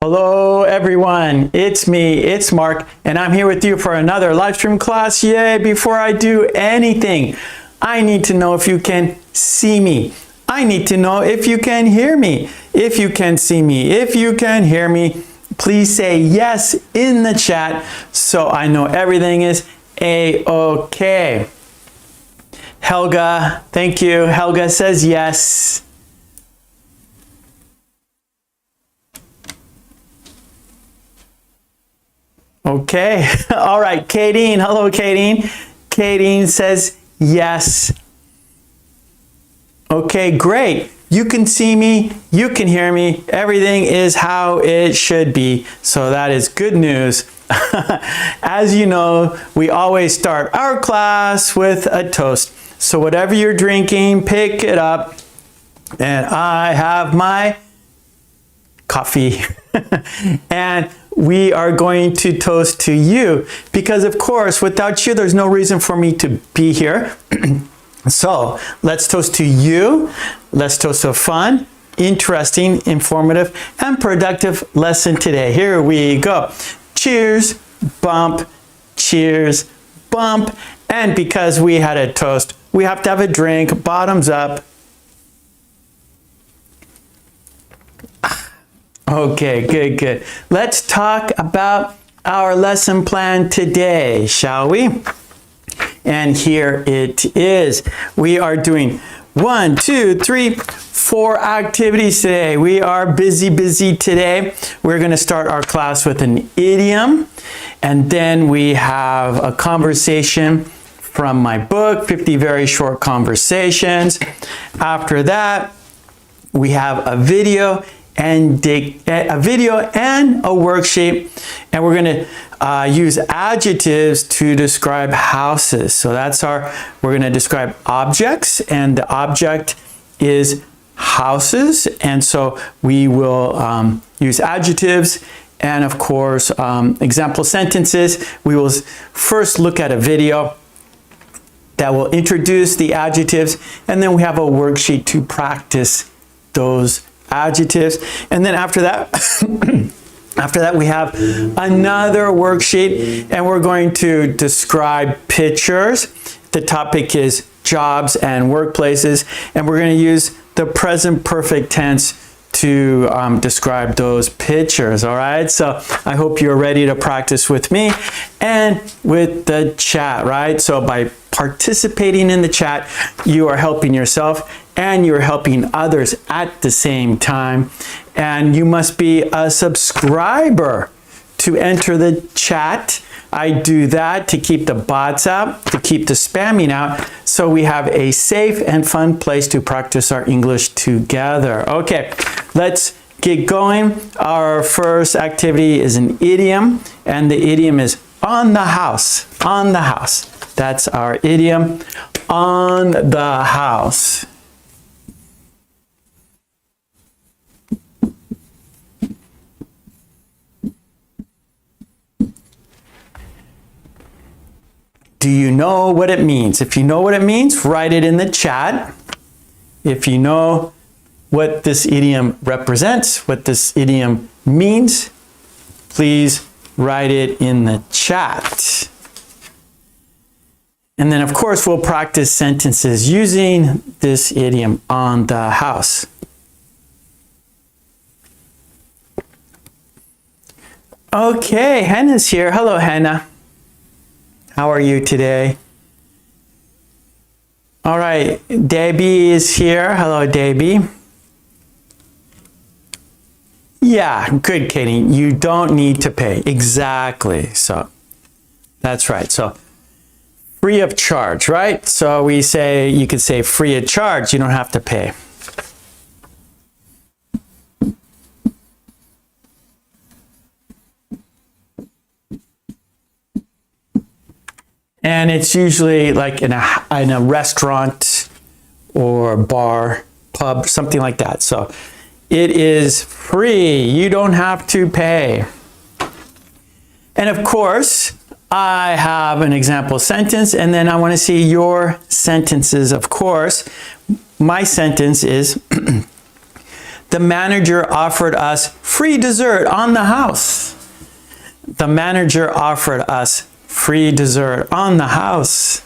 Hello everyone, it's me, it's Mark, and I'm here with you for another live stream class. Yay! Before I do anything, I need to know if you can see me. I need to know if you can hear me. If you can see me, if you can hear me, please say yes in the chat so I know everything is A-okay. Helga, thank you. Helga says yes. Okay, all right, Kadeen, hello Kadeen. Kadeen says yes. Okay, great. You can see me, you can hear me, everything is how it should be. So that is good news. As you know, we always start our class with a toast. So whatever you're drinking, pick it up. And I have my coffee. And we are going to toast to you because, of course, without you, there's no reason for me to be here. So let's toast to you. Let's toast to a fun, interesting, informative, and productive lesson today. Here we go. Cheers, bump, cheers, bump. And because we had a toast, we have to have a drink, bottoms up. Okay, good, good. Let's talk about our lesson plan today, shall we? And here it is. We are doing 1, 2, 3, 4 activities today. We are busy today. We're going to start our class with an idiom, and then we have a conversation from my book, 50 Very Short Conversations. After that, we have a video and a worksheet, and we're going to use adjectives to describe houses. So we're going to describe objects, and the object is houses, and so we will use adjectives and, of course, example sentences. We will first look at a video that will introduce the adjectives, and then we have a worksheet to practice those adjectives. And then after that, we have another worksheet, and we're going to describe pictures. The topic is jobs and workplaces, and we're going to use the present perfect tense to describe those pictures. All right, so I hope you're ready to practice with me and with the chat, right? So by participating in the chat, you are helping yourself and you're helping others at the same time. And you must be a subscriber to enter the chat. I do that to keep the bots out, to keep the spamming out, so we have a safe and fun place to practice our English together. Okay, let's get going. Our first activity is an idiom, and the idiom is on the house. On the house. That's our idiom, on the house. Do you know what it means? If you know what it means, write it in the chat. If you know what this idiom represents, what this idiom means, please write it in the chat. And then, of course, we'll practice sentences using this idiom, on the house. Okay, Hannah's here. Hello, Hannah. How are you today? All right, Debbie is here. Hello, Debbie. Yeah, good, Katie. You don't need to pay. Exactly. So that's right. So free of charge, right? So we say, you could say free of charge. You don't have to pay. And it's usually like in a restaurant or bar, pub, something like that. So it is free. You don't have to pay. And of course, I have an example sentence, and then I want to see your sentences, of course. My sentence is, The manager offered us free dessert on the house. The manager offered us free dessert on the house.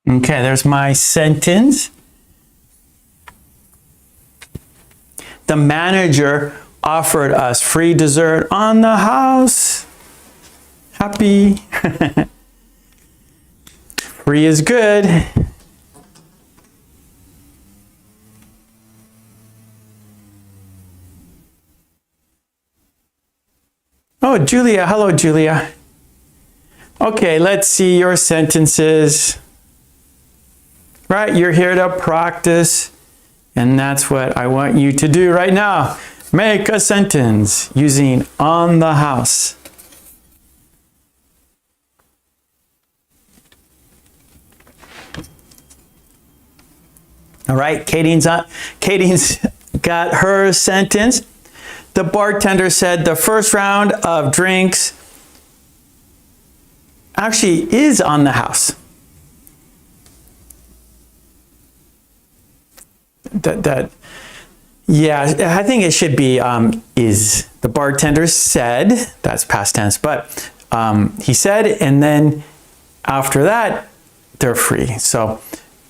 Okay, there's my sentence. The manager offered us free dessert on the house. Happy. Free is good. Oh, Julia. Hello, Julia. Okay, let's see your sentences. Right, you're here to practice, and that's what I want you to do right now. Make a sentence using on the house. All right, Katie's got her sentence. The bartender said the first round of drinks actually is on the house. Yeah, I think it should be is. The bartender said, that's past tense, but he said, and then after that, they're free. So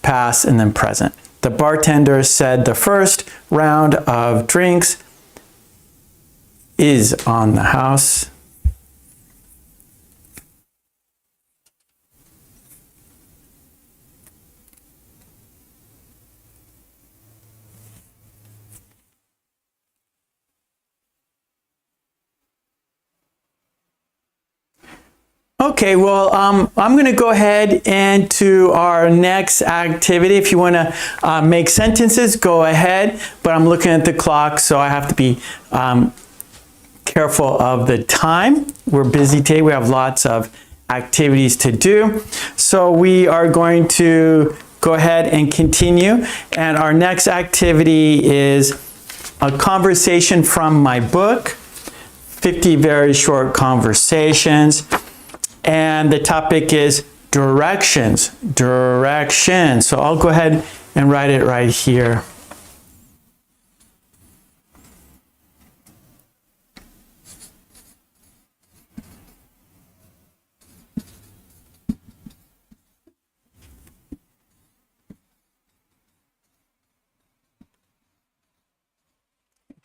past and then present. The bartender said the first round of drinks is on the house. Okay, well, I'm going to go ahead and to our next activity. If you want to make sentences, go ahead. But I'm looking at the clock, so I have to be careful of the time. We're busy today. We have lots of activities to do. So we are going to go ahead and continue. And our next activity is a conversation from my book, 50 Very Short Conversations. And the topic is directions. Directions. So I'll go ahead and write it right here.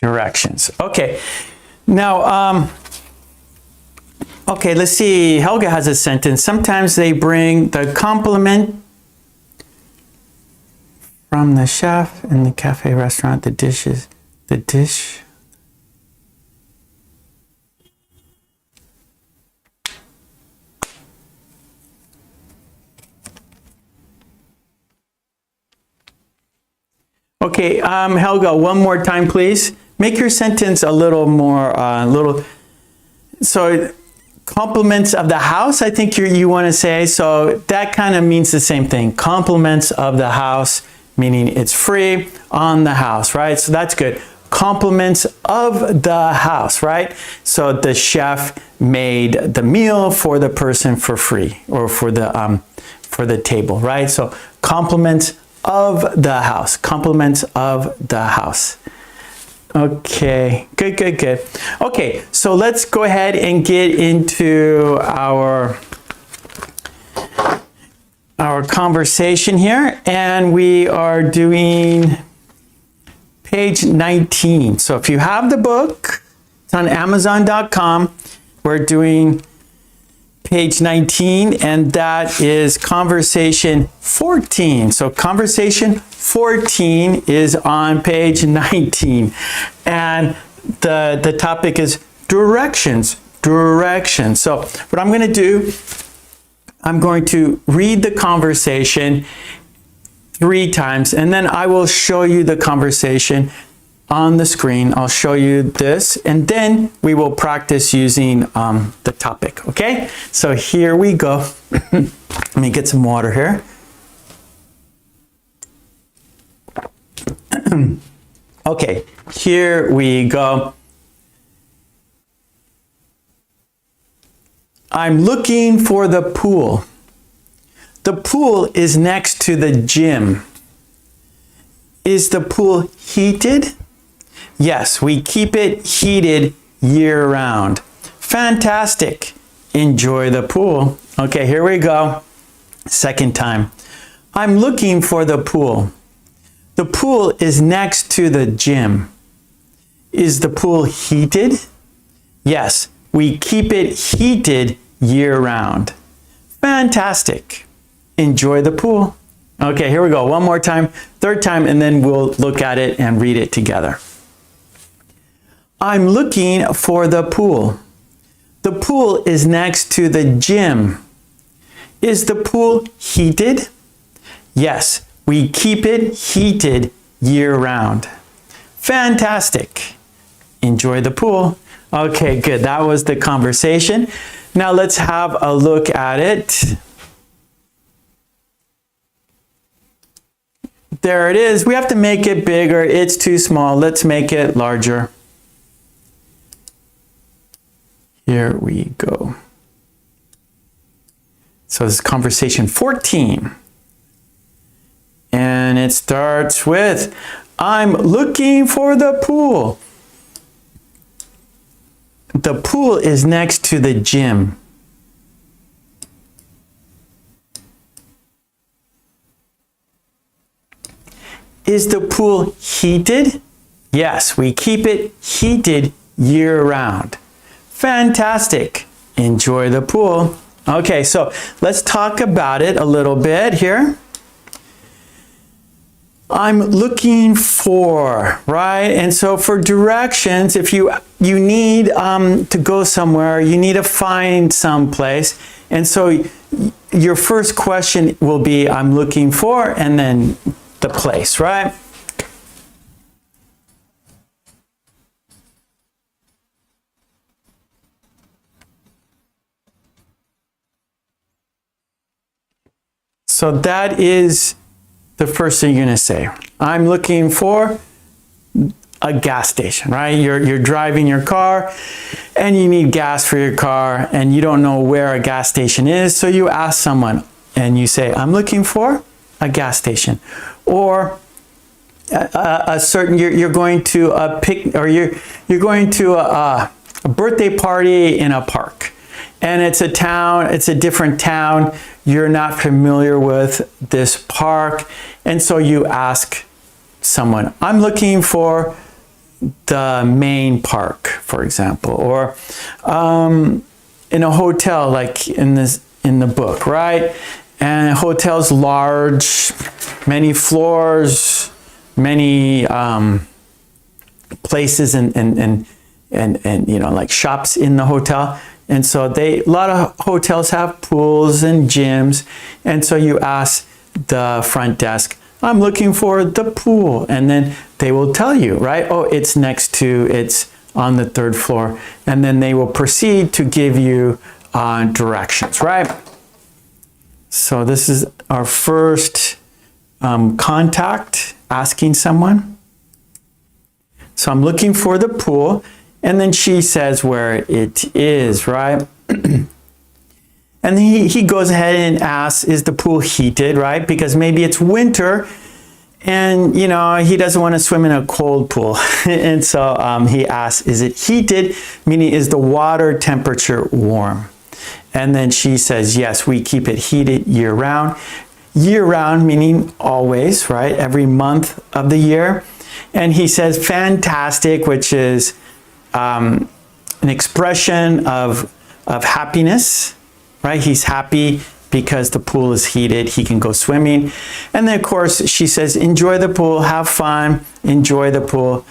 Directions. Okay. Now, okay, let's see. Helga has a sentence. Sometimes they bring the compliment from the chef in the cafe restaurant, the dish. Okay, Helga, one more time, please. Make your sentence a little more, so compliments of the house, I think you want to say. So that kind of means the same thing. Compliments of the house, meaning it's free on the house, right? So that's good. Compliments of the house, right? So the chef made the meal for the person for free, or for the table, right? So compliments of the house. Compliments of the house. Okay, good, good, good. Okay, so let's go ahead and get into our conversation here, and we are doing page 19. So if you have the book, it's on Amazon.com. We're doing page 19, and that is conversation 14. So conversation 14 is on page 19, and the topic is directions. Directions. So what I'm going to do, I'm going to read the conversation 3 times, and then I will show you the conversation on the screen. I'll show you this, and then we will practice using the topic, okay? So here we go. Let me get some water here. Okay, here we go. I'm looking for the pool. The pool is next to the gym. Is the pool heated? Yes, we keep it heated year-round. Fantastic. Enjoy the pool. Okay, here we go. Second time. I'm looking for the pool. The pool is next to the gym. Is the pool heated? Yes, we keep it heated year-round. Fantastic. Enjoy the pool. Okay, here we go. One more time, third time, and then we'll look at it and read it together. I'm looking for the pool. The pool is next to the gym. Is the pool heated? Yes, we keep it heated year-round. Fantastic. Enjoy the pool. Okay, good. That was the conversation. Now let's have a look at it. There it is. We have to make it bigger. It's too small. Let's make it larger. Here we go. So this is conversation 14. And it starts with, I'm looking for the pool. The pool is next to the gym. Is the pool heated? Yes, we keep it heated year-round. Fantastic. Enjoy the pool. Okay, so let's talk about it a little bit here. I'm looking for, right? And so for directions, if you need to go somewhere, you need to find some place. And so your first question will be, I'm looking for, and then the place, right? So that is the first thing you're going to say. I'm looking for a gas station, right? You're driving your car and you need gas for your car and you don't know where a gas station is. So you ask someone and you say, I'm looking for a gas station. Or you're going to a you're going to a birthday party in a park. And it's a different town. You're not familiar with this park. And so you ask someone, I'm looking for the main park, for example, or in a hotel, like in the book, right? And a hotel's large, many floors, many places and like shops in the hotel. And so a lot of hotels have pools and gyms. And so you ask the front desk, I'm looking for the pool. And then they will tell you, right? Oh, it's on the third floor. And then they will proceed to give you directions, right? So this is our first contact, asking someone. So I'm looking for the pool. And then she says where it is, right? And he goes ahead and asks, is the pool heated, right? Because maybe it's winter and, he doesn't want to swim in a cold pool. And so he asks, is it heated? Meaning, is the water temperature warm? And then she says, yes, we keep it heated year-round. Year-round meaning always, right? Every month of the year. And he says, fantastic, which is an expression of happiness, right? He's happy because the pool is heated. He can go swimming. And then, of course, she says, enjoy the pool, have fun, enjoy the pool.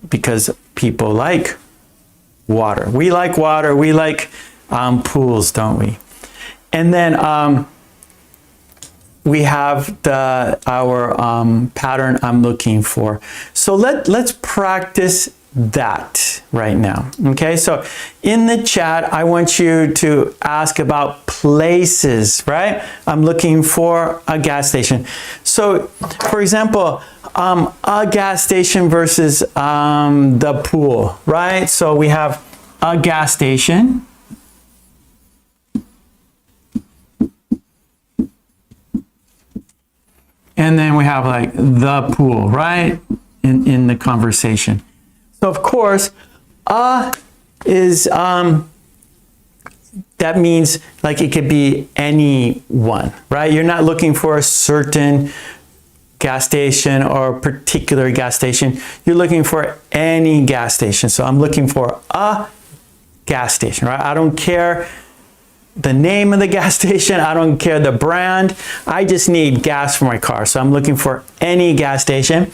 Because people like water. We like water. We like pools, don't we? And then we have our pattern I'm looking for. So let's practice that right now. Okay, so in the chat, I want you to ask about places, right? I'm looking for a gas station. So, for example, a gas station versus the pool, right? So we have a gas station. And then we have like the pool, right? In the conversation. So of course, is, that means like it could be any one, right? You're not looking for a certain gas station or a particular gas station. You're looking for any gas station. So I'm looking for a gas station, right? I don't care the name of the gas station. I don't care the brand. I just need gas for my car. So I'm looking for any gas station.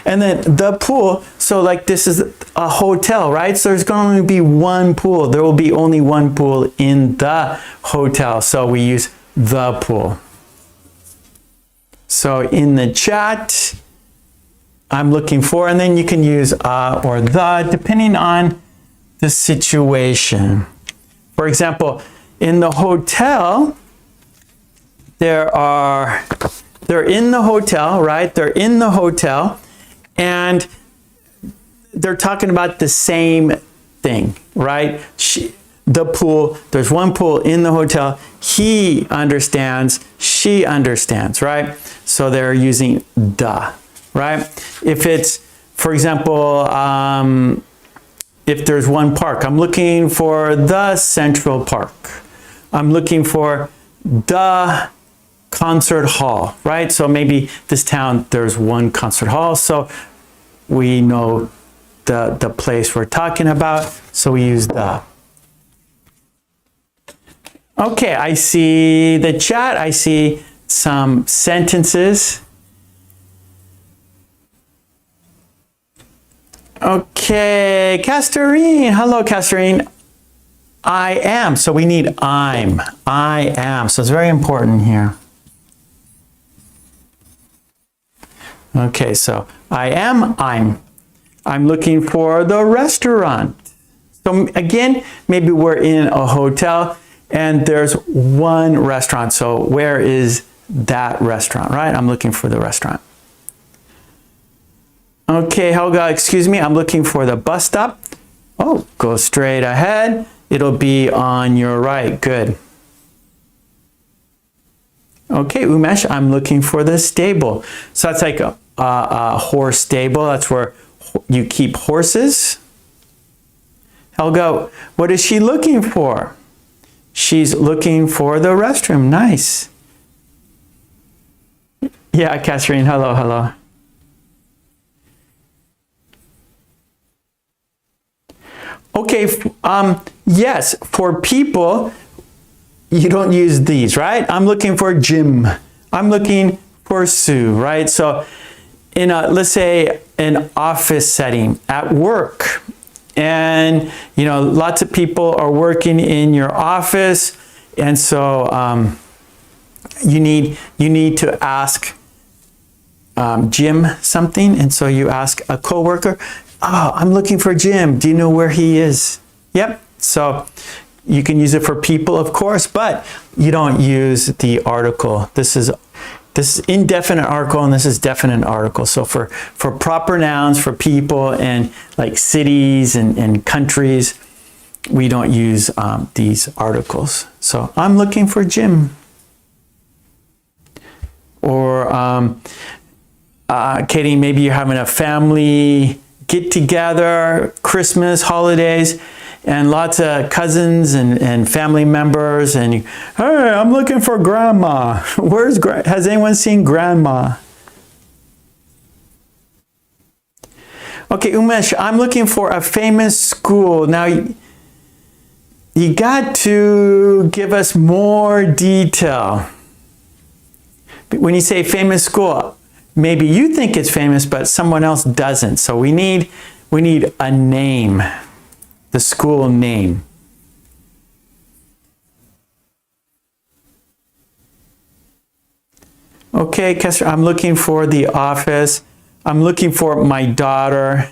And then the pool. So like this is a hotel, right? So there's going to be one pool. There will be only one pool in the hotel. So we use the pool. So in the chat, I'm looking for, and then you can use or the, depending on the situation. For example, in the hotel, they're in the hotel, right? They're in the hotel, and they're talking about the same thing, right? The pool, there's one pool in the hotel. He understands, she understands, right? So they're using the, right? If it's, for example, if there's one park, I'm looking for the Central Park. I'm looking for the concert hall, right? So maybe this town, there's one concert hall. So we know the place we're talking about. So we use the. Okay, I see the chat. I see some sentences. Okay, Castorine. Hello, Castorine. I am. So we need I'm. I am. So it's very important here. Okay, so I am, I'm looking for the restaurant. So again, maybe we're in a hotel and there's one restaurant. So where is that restaurant, right? I'm looking for the restaurant. Okay, Helga, excuse me, I'm looking for the bus stop. Oh, go straight ahead. It'll be on your right. Good. Okay, Umesh, I'm looking for the stable. So that's like a horse stable. That's where you keep horses. Helga, what is she looking for? She's looking for the restroom. Nice. Yeah, Catherine, hello, hello. Okay, yes, for people, you don't use these, right? I'm looking for Jim. I'm looking for Sue, right? So in a, let's say an office setting at work, and you know, lots of people are working in your office, and so you need to ask Jim something, and so you ask a coworker, oh, I'm looking for Jim. Do you know where he is? Yep. So you can use it for people, of course, but you don't use the article. This is indefinite article, and this is definite article. So for proper nouns, for people and like cities and countries, we don't use these articles. So I'm looking for Jim. Or Katie, maybe you're having a family get together, Christmas, holidays, and lots of cousins and family members, and you, hey, I'm looking for grandma. Has anyone seen grandma? Okay, Umesh, I'm looking for a famous school. Now, you got to give us more detail. When you say famous school, maybe you think it's famous, but someone else doesn't. So we need a name, the school name. Okay, Kester, I'm looking for the office. I'm looking for my daughter.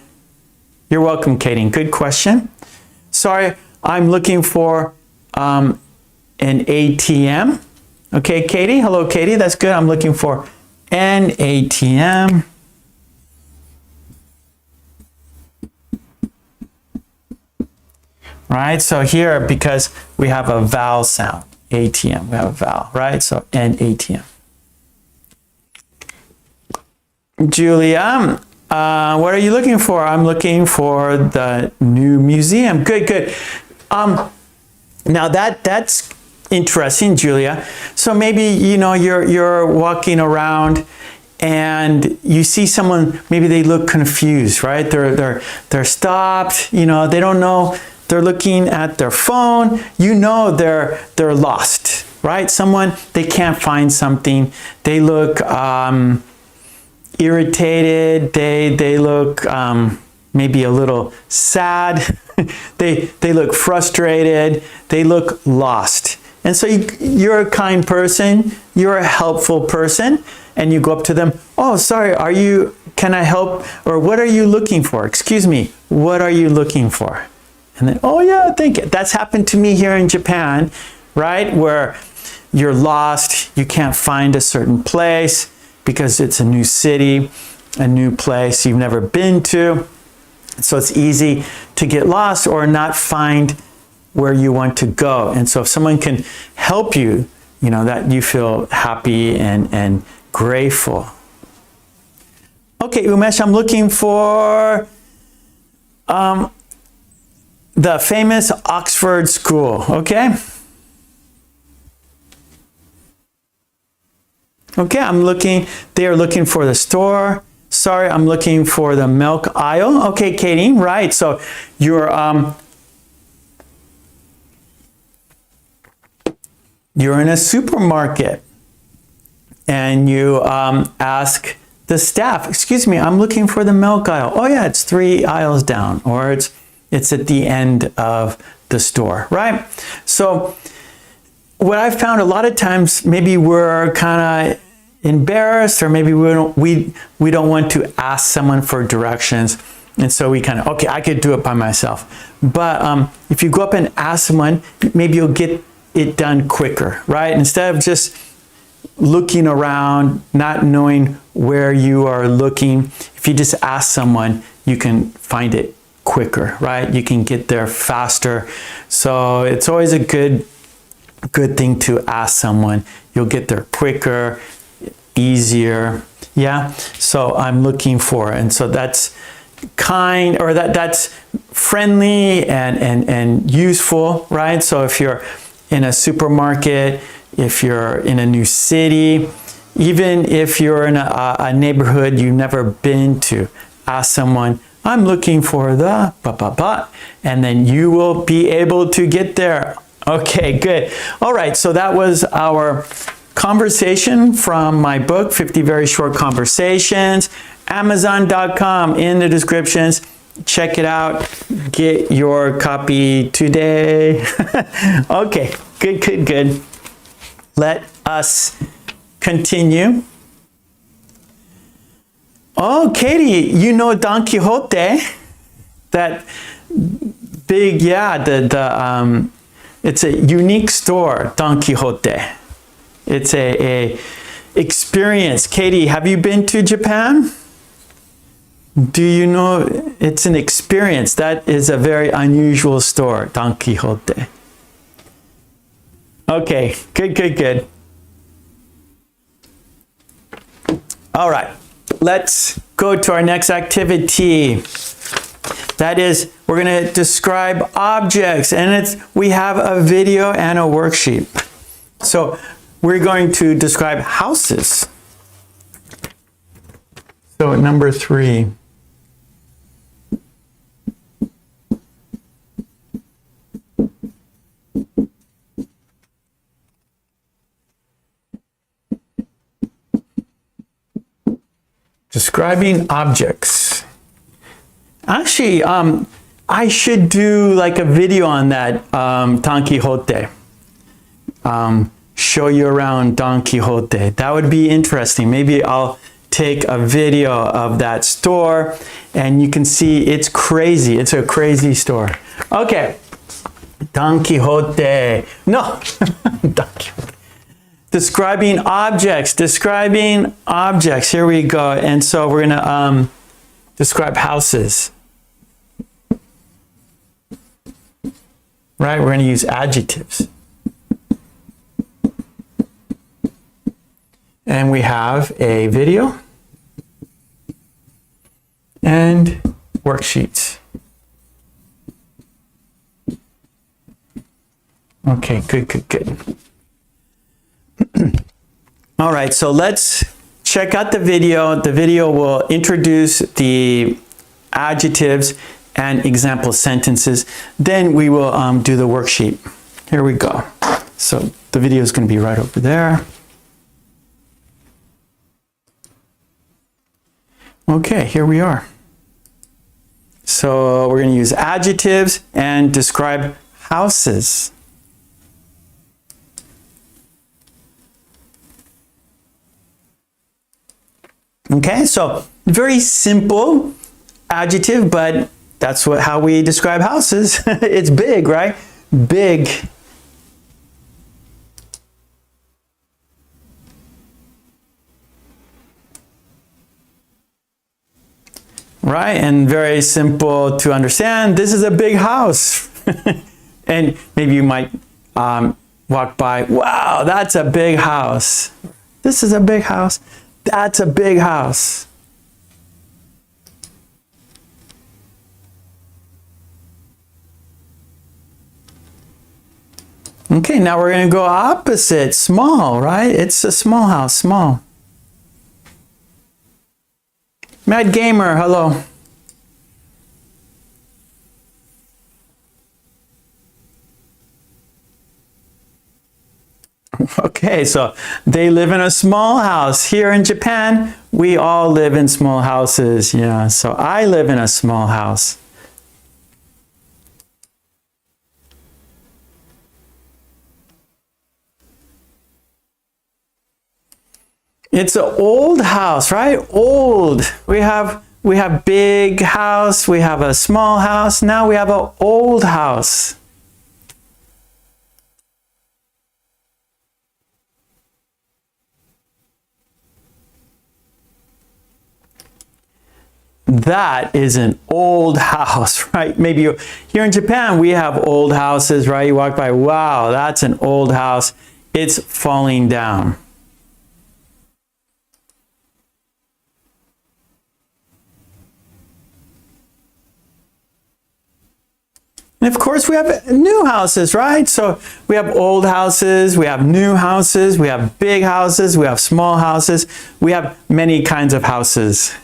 You're welcome, Katie. Good question. Sorry, I'm looking for an ATM. Okay, Katie. Hello, Katie. That's good. I'm looking for an ATM. Right, so here, because we have a vowel sound, ATM, we have a vowel, right? So an ATM. Julia, what are you looking for? I'm looking for the new museum. Good, good. Now that's interesting, Julia. So maybe, you know, you're walking around and you see someone, maybe they look confused, right? They're stopped, you know, they don't know, they're looking at their phone, you know, they're lost, right? Someone, they can't find something, they look irritated, they look maybe a little sad, they look frustrated, they look lost. And so you're a kind person, you're a helpful person, and you go up to them, oh, sorry, can I help? Or what are you looking for? Excuse me, what are you looking for? And then, oh yeah, thank you. That's happened to me here in Japan, right? Where you're lost, you can't find a certain place because it's a new city, a new place you've never been to. So it's easy to get lost or not find where you want to go. And so if someone can help you, you know, that you feel happy and grateful. Okay, Umesh, I'm looking for the famous Oxford School, okay? Okay, they are looking for the store. Sorry, I'm looking for the milk aisle. Okay, Katie, right. So you're in a supermarket and you ask the staff, excuse me, I'm looking for the milk aisle. Oh yeah, it's 3 aisles down, or it's at the end of the store, right? So what I've found a lot of times, maybe we're kind of embarrassed, or maybe we don't want to ask someone for directions, and so we kind of, okay, I could do it by myself. But if you go up and ask someone, maybe you'll get it done quicker, right? Instead of just looking around, not knowing where you are looking, if you just ask someone, you can find it quicker, right? You can get there faster. So it's always a good thing to ask someone. You'll get there quicker, easier. Yeah, so I'm looking for, and so that's kind, or that's friendly and useful, right? So if you're in a supermarket, if you're in a new city, even if you're in a neighborhood you've never been to, ask someone, I'm looking for the and then you will be able to get there. Okay, good. All right, so that was our conversation from my book, 50 Very Short Conversations. Amazon.com in the descriptions. Check it out. Get your copy today. Okay, good. Let us continue. Oh, Katie, you know Don Quixote? That big, yeah, it's a unique store, Don Quixote. It's a experience. Katie, have you been to Japan? Do you know it's an experience? That is a very unusual store, Don Quixote. Okay, good. All right, let's go to our next activity. That is, we're going to describe objects, and we have a video and a worksheet. So we're going to describe houses. So number 3. Describing objects. Actually, I should do like a video on that, Don Quixote. show you around Don Quixote. That would be interesting. Maybe I'll take a video of that store and you can see it's crazy. It's a crazy store. Okay, Don Quixote. No, Don Quixote. Describing objects. Here we go. And so we're gonna describe houses. Right, we're gonna use adjectives. And we have a video and worksheets. Okay, good. All right, so let's check out the video. The video will introduce the adjectives and example sentences. Then we will do the worksheet. Here we go. So the video is going to be right over there. Okay, here we are. So we're going to use adjectives and describe houses. Okay, so very simple adjective, but that's how we describe houses. It's big, right? Big. Right, and very simple to understand. This is a big house. And maybe you might walk by, wow, that's a big house. This is a big house. That's a big house. Okay, now we're going to go opposite, small, right? It's a small house, small. Mad Gamer, hello. Okay, so they live in a small house. Here in Japan, we all live in small houses. Yeah, so I live in a small house. It's an old house, right? Old. We have big house, we have a small house, now we have an old house. That is an old house, right? Maybe here in Japan, we have old houses, right? You walk by, wow, that's an old house. It's falling down. And of course, we have new houses, right? So we have old houses, we have new houses, we have big houses, we have small houses. We have many kinds of houses.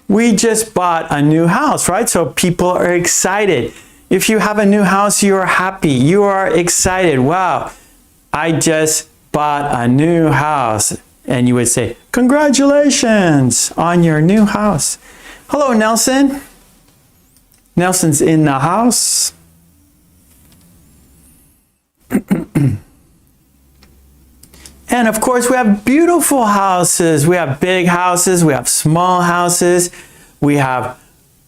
We just bought a new house, right? So people are excited. If you have a new house, you are happy. You are excited. Wow, I just bought a new house. And you would say, congratulations on your new house. Hello, Nelson. Nelson's in the house. And of course, we have beautiful houses. We have big houses. We have small houses. We have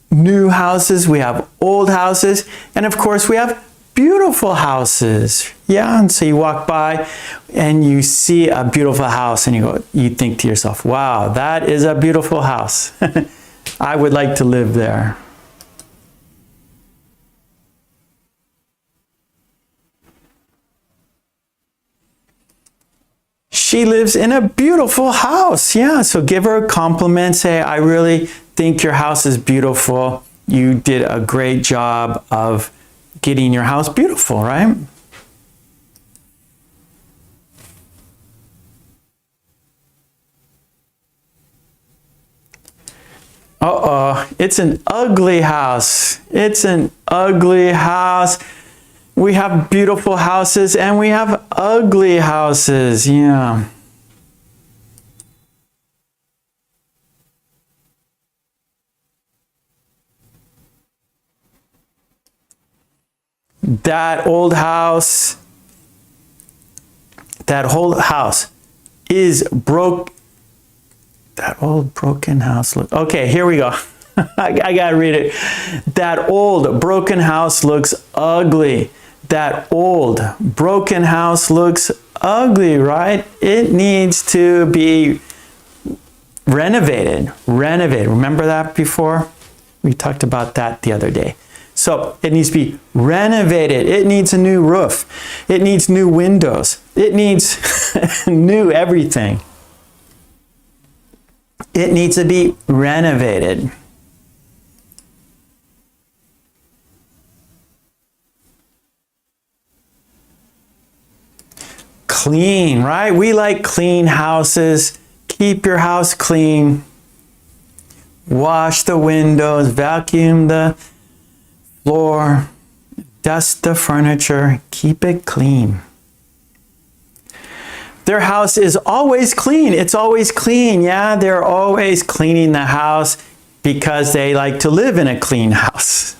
new houses. We have old houses. And of course, we have beautiful houses. Yeah, and so you walk by and you see a beautiful house and you think to yourself, wow, that is a beautiful house. I would like to live there. She lives in a beautiful house. Yeah, so give her a compliment. Say, I really think your house is beautiful. You did a great job of getting your house beautiful, right? Uh-oh, it's an ugly house. It's an ugly house. We have beautiful houses and we have ugly houses. Yeah. That old house, that whole house is broke. That old broken house. Okay, here we go. I gotta read it. That old broken house looks ugly. That old broken house looks ugly, right? It needs to be renovated. Renovated. Remember that before? We talked about that the other day. So it needs to be renovated. It needs a new roof. It needs new windows. It needs new everything. It needs to be renovated. Clean, right? We like clean houses. Keep your house clean. Wash the windows, vacuum the floor, dust the furniture, keep it clean. Their house is always clean. It's always clean. Yeah, they're always cleaning the house because they like to live in a clean house.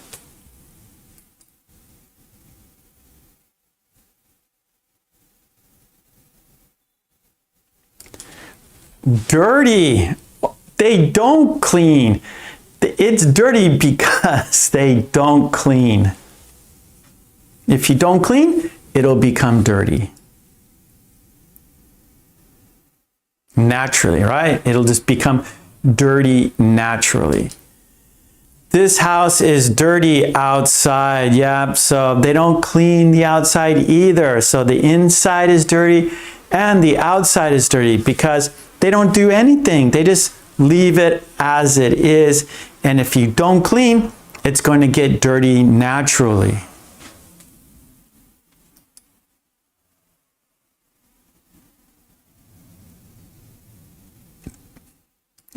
Dirty. They don't clean. It's dirty because they don't clean. If you don't clean, it'll become dirty. Naturally, right? It'll just become dirty naturally. This house is dirty outside. Yeah, so they don't clean the outside either. So the inside is dirty and the outside is dirty because they don't do anything. They just leave it as it is. And if you don't clean, it's going to get dirty naturally.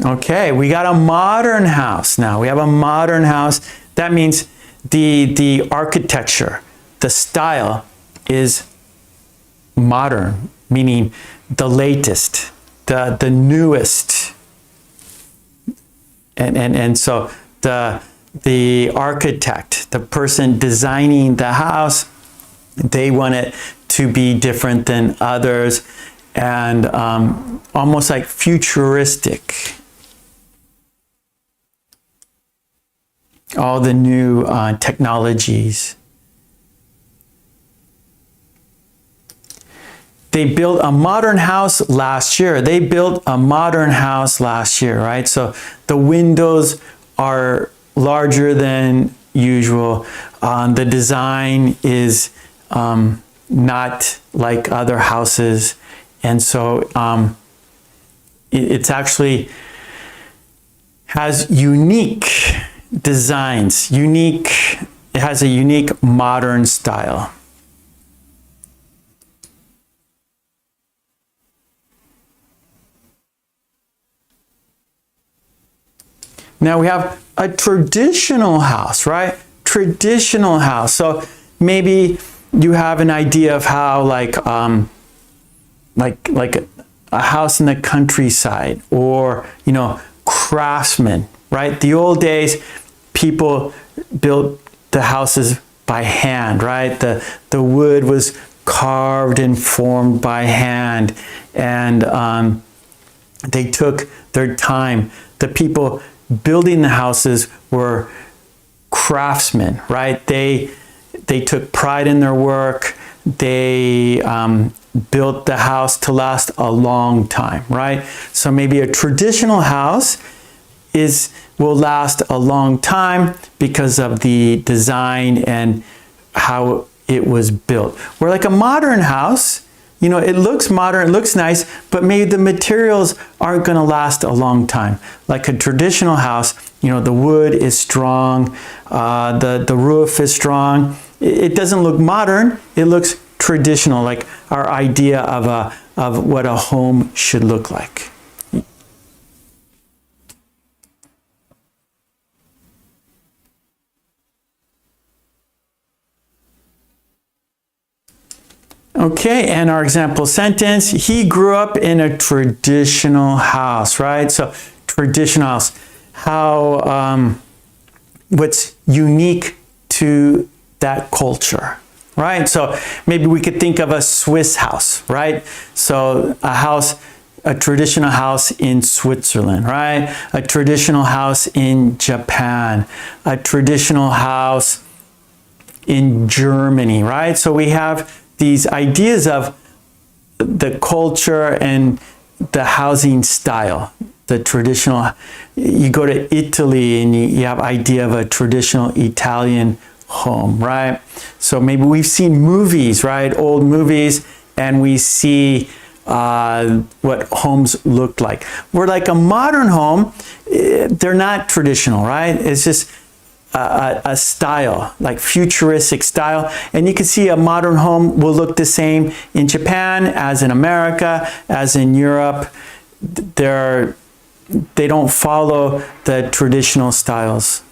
Okay, we got a modern house now. We have a modern house. That means the architecture, the style is modern, meaning the latest, the newest. And so the architect, the person designing the house, they want it to be different than others and almost like futuristic. All the new technologies. They built a modern house last year. They built a modern house last year, right? So the windows are larger than usual. The design is not like other houses. And so it's actually has unique designs, it has a unique modern style. Now we have a traditional house, right? Traditional house. So maybe you have an idea of how like a house in the countryside, or craftsmen, right? The old days, people built the houses by hand, right? The wood was carved and formed by hand, and they took their time. The people building the houses were craftsmen, right? They took pride in their work. They built the house to last a long time, right? So maybe a traditional house will last a long time because of the design and how it was built. Where like a modern house, it looks modern, it looks nice, but maybe the materials aren't going to last a long time. Like a traditional house, the wood is strong, the roof is strong. It doesn't look modern, it looks traditional, like our idea of what a home should look like. Okay, and our example sentence, he grew up in a traditional house, right? So traditional house, how, what's unique to that culture, right? So maybe we could think of a Swiss house, right? So a house, a traditional house in Switzerland, right? A traditional house in Japan, a traditional house in Germany, right? So we have these ideas of the culture and the housing style, the traditional. You go to Italy and you have idea of a traditional Italian home, right? So maybe we've seen movies, right? Old movies, and we see what homes look like. We're like a modern home, they're not traditional, right? It's just a style, like futuristic style. And you can see a modern home will look the same in Japan as in America, as in Europe. They don't follow the traditional styles.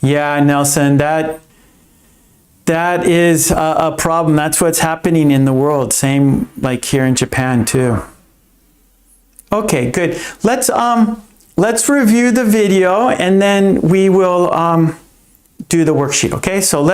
Yeah, Nelson, that is a problem. That's what's happening in the world. Same like here in Japan too. Okay, good. Let's review the video and then we will do the worksheet. Okay, so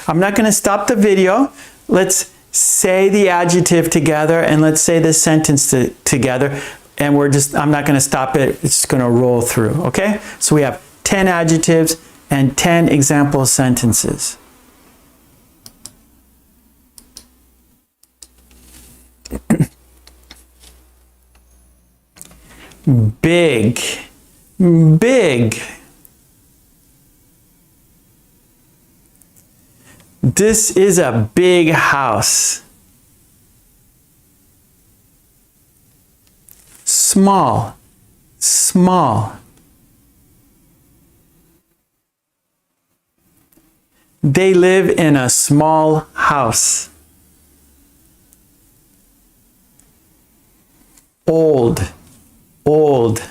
I'm not going to stop the video. Let's say the adjective together and let's say the sentence together. And I'm not going to stop it. It's going to roll through. Okay, so we have 10 adjectives and 10 example sentences. Big, big. This is a big house. Small, small. They live in a small house. Old, old.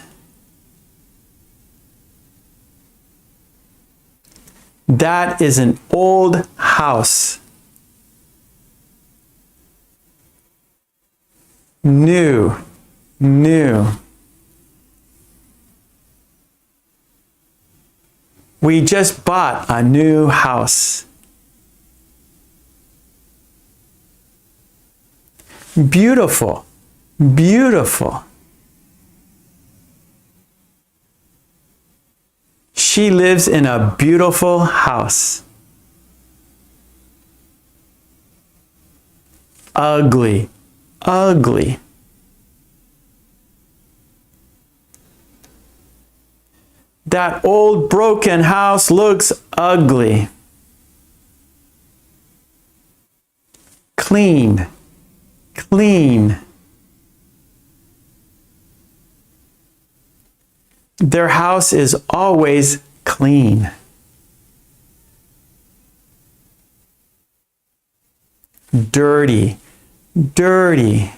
That is an old house. New, new. We just bought a new house. Beautiful, beautiful. She lives in a beautiful house. Ugly, ugly. That old broken house looks ugly. Clean, clean. Their house is always clean. Dirty, dirty.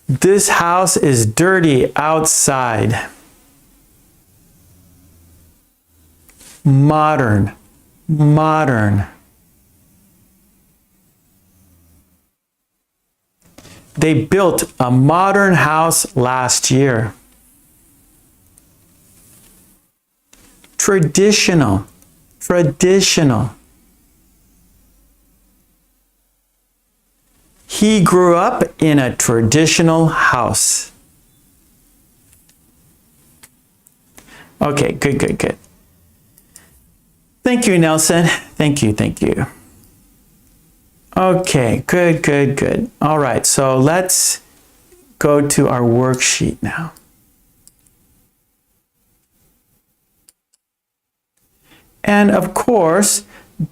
This house is dirty outside. Modern, modern. They built a modern house last year. Traditional, traditional. He grew up in a traditional house. Okay, good, good, good. Thank you, Nelson. Thank you, thank you. Okay, good, good, good. All right, so let's go to our worksheet now. And of course,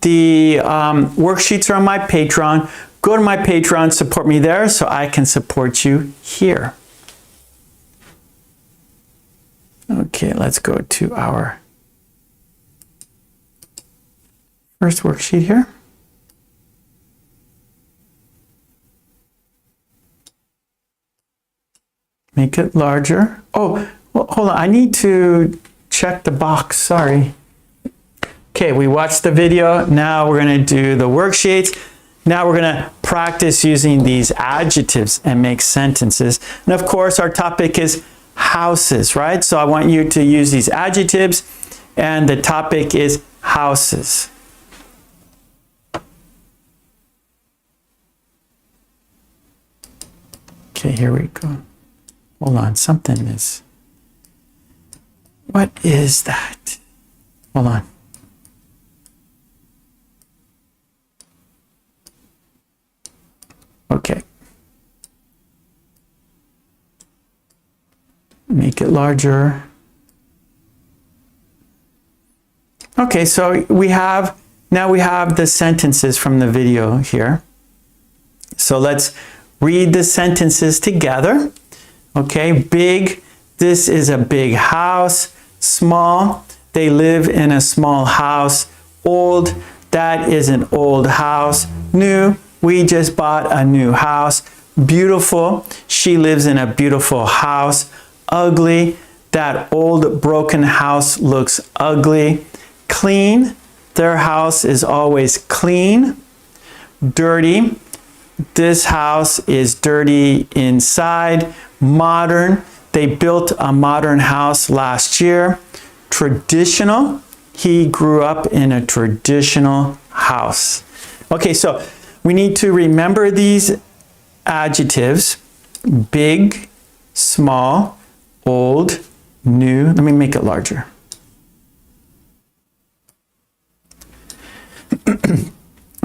the worksheets are on my Patreon. Go to my Patreon, support me there so I can support you here. Okay, let's go to our first worksheet here. Make it larger. Oh, well, hold on. I need to check the box. Sorry. Okay, we watched the video. Now we're going to do the worksheets. Now we're going to practice using these adjectives and make sentences. And of course, our topic is houses, right? So I want you to use these adjectives, and the topic is houses. Okay, here we go. Hold on, something is... What is that? Hold on. Okay. Make it larger. Okay, so now we have the sentences from the video here. So let's read the sentences together. Okay, big, this is a big house. Small, they live in a small house. Old, that is an old house. New, we just bought a new house. Beautiful, she lives in a beautiful house. Ugly, that old broken house looks ugly. Clean, their house is always clean. Dirty, this house is dirty inside. Modern, they built a modern house last year. Traditional, he grew up in a traditional house. Okay, so we need to remember these adjectives: big, small, old, new. Let me make it larger.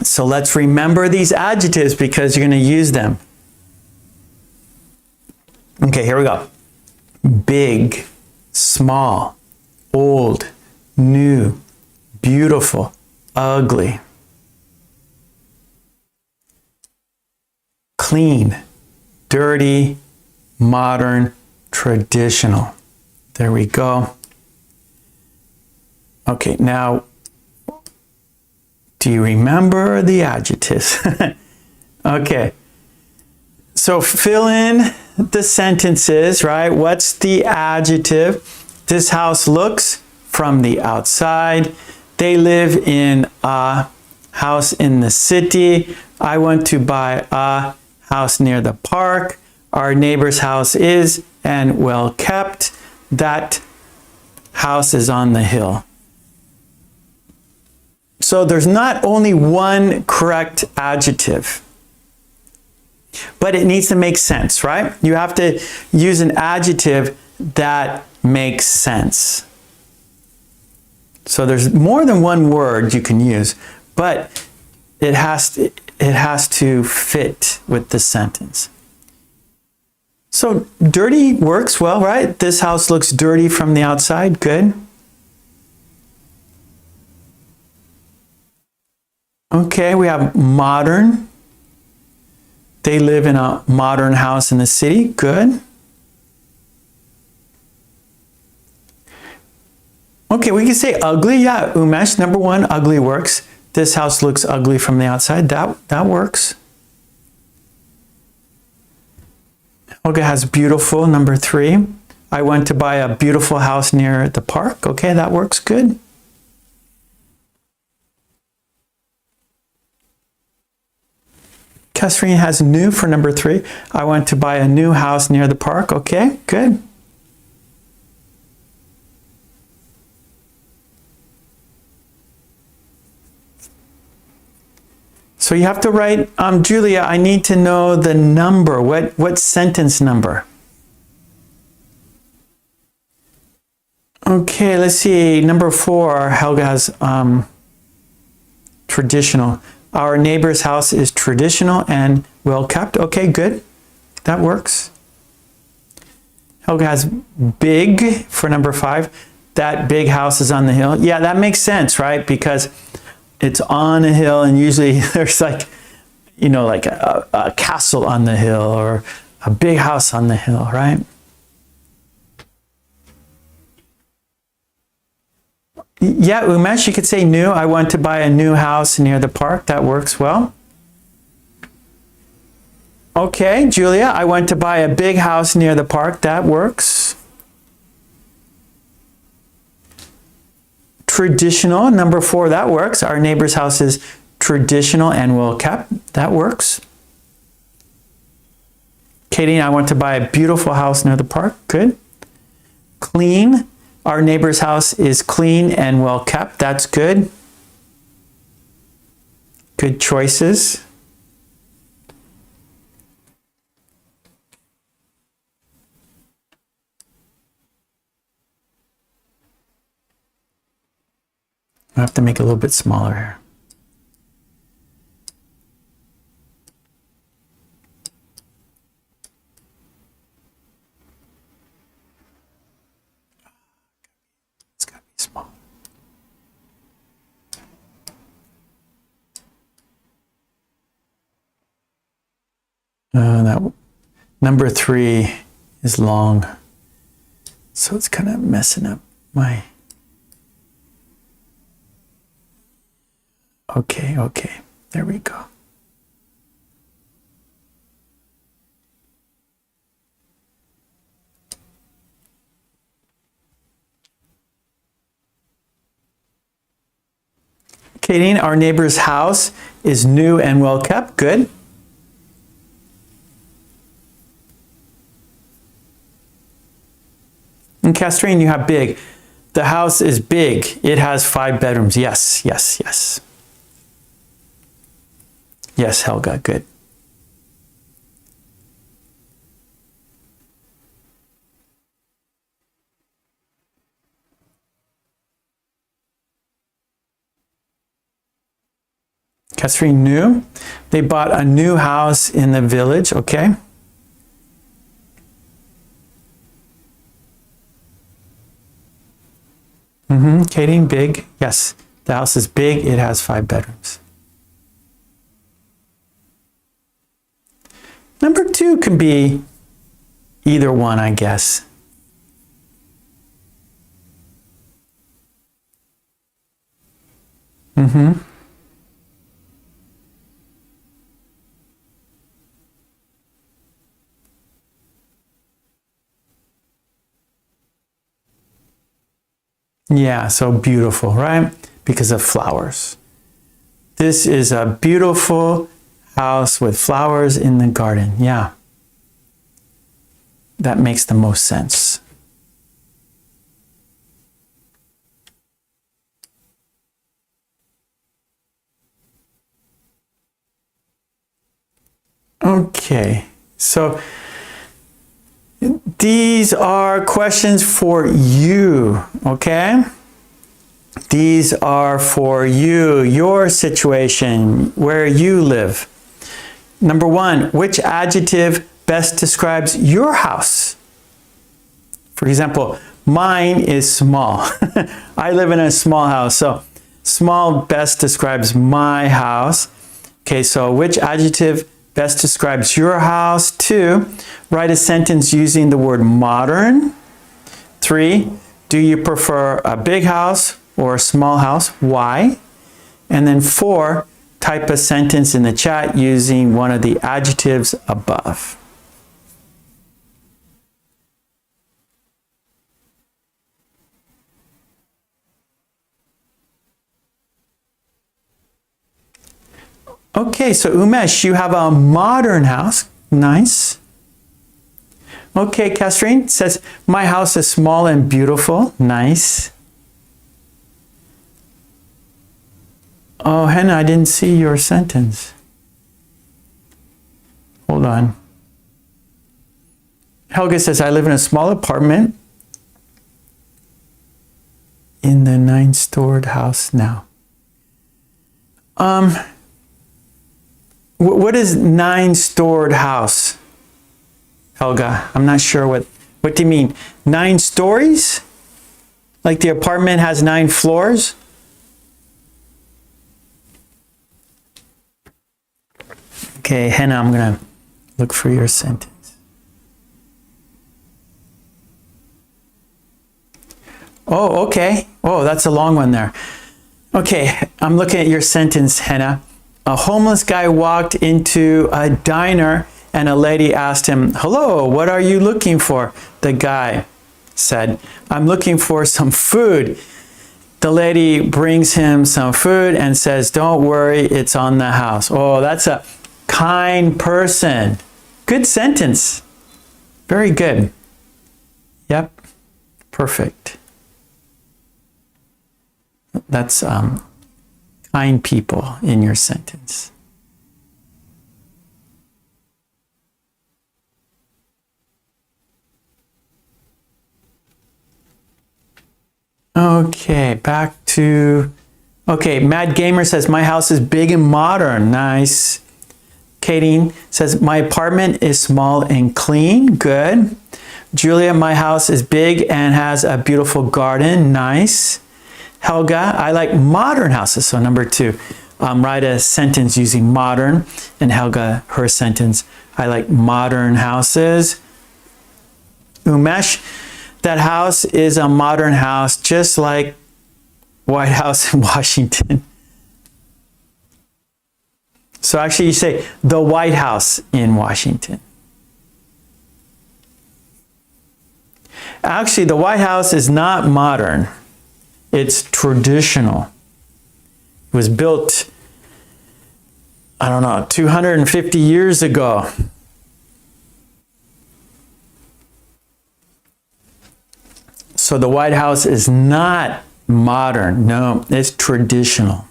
So let's remember these adjectives because you're going to use them. Okay, here we go. Big, small, old, new, beautiful, ugly. Clean, dirty, modern, traditional. There we go. Okay, now, do you remember the adjectives? Okay, so fill in the sentences, right? What's the adjective? This house looks from the outside. They live in a house in the city. I want to buy a house near the park. Our neighbor's house is and well kept. That house is on the hill. So there's not only one correct adjective, but it needs to make sense, right? You have to use an adjective that makes sense. So there's more than one word you can use, but it has to fit with the sentence. So dirty works well, right? This house looks dirty from the outside. Good. Okay, we have modern. They live in a modern house in the city. Good. Okay, we can say ugly. Yeah, Umesh, number one, ugly works. This house looks ugly from the outside. That works. Olga has beautiful, number three. I went to buy a beautiful house near the park. Okay, that works good. Kasrine has new for number three. I went to buy a new house near the park. Okay, good. So you have to write, Julia, I need to know the number. What sentence number? Okay, let's see. Number 4, Helga has traditional. Our neighbor's house is traditional and well kept. Okay, good. That works. Helga has big for number 5. That big house is on the hill. Yeah, that makes sense, right? Because it's on a hill, and usually there's like, you know, like a castle on the hill or a big house on the hill, right? Yeah, Umesh, you could say new. I want to buy a new house near the park. That works well. Okay, Julia, I want to buy a big house near the park. That works. Traditional, number 4, that works. Our neighbor's house is traditional and well kept. That works. Katie, I want to buy a beautiful house near the park. Good. Clean. Our neighbor's house is clean and well kept. That's good. Good choices. I have to make it a little bit smaller here. It's got to be small. That number 3 is long, so it's kind of messing up my... Okay, there we go. Katie, our neighbor's house is new and well kept. Good. And Castrine, you have big. The house is big. It has 5 bedrooms. Yes. Yes, Helga, good. Castrine, new. They bought a new house in the village, okay. Katie, big. Yes, the house is big. It has 5 bedrooms. Number 2 can be either one, I guess. Yeah, so beautiful, right? Because of flowers. This is a beautiful house with flowers in the garden. Yeah. That makes the most sense. Okay, so these are questions for you, okay? These are for you, your situation, where you live. Number 1, which adjective best describes your house? For example, mine is small. I live in a small house, so small best describes my house. Okay, so which adjective best describes your house? 2, write a sentence using the word modern. 3, do you prefer a big house or a small house? Why? And then 4, type a sentence in the chat using one of the adjectives above. Okay, so Umesh, you have a modern house. Nice. Okay, Castrine says, my house is small and beautiful. Nice. Oh, Hannah, I didn't see your sentence. Hold on. Helga says, I live in a small apartment in the 9-stored house now. What is 9-stored house? Helga, I'm not sure what do you mean? 9 stories? Like the apartment has 9 floors? Okay, Hannah, I'm gonna look for your sentence. Oh, okay. Oh, that's a long one there. Okay, I'm looking at your sentence, Hannah. A homeless guy walked into a diner and a lady asked him, hello, what are you looking for? The guy said, I'm looking for some food. The lady brings him some food and says, don't worry, it's on the house. Oh, that's a kind person. Good sentence. Very good. Yep. Perfect. That's kind people in your sentence. Okay, back to, okay, Mad Gamer says, my house is big and modern. Nice. Katie says, my apartment is small and clean. Good. Julia, my house is big and has a beautiful garden. Nice. Helga, I like modern houses. So number 2, write a sentence using modern. And Helga, her sentence, I like modern houses. Umesh, that house is a modern house, just like White House in Washington. So actually you say the White House in Washington. Actually, the White House is not modern. It's traditional. It was built, I don't know, 250 years ago. So the White House is not modern. No, it's traditional.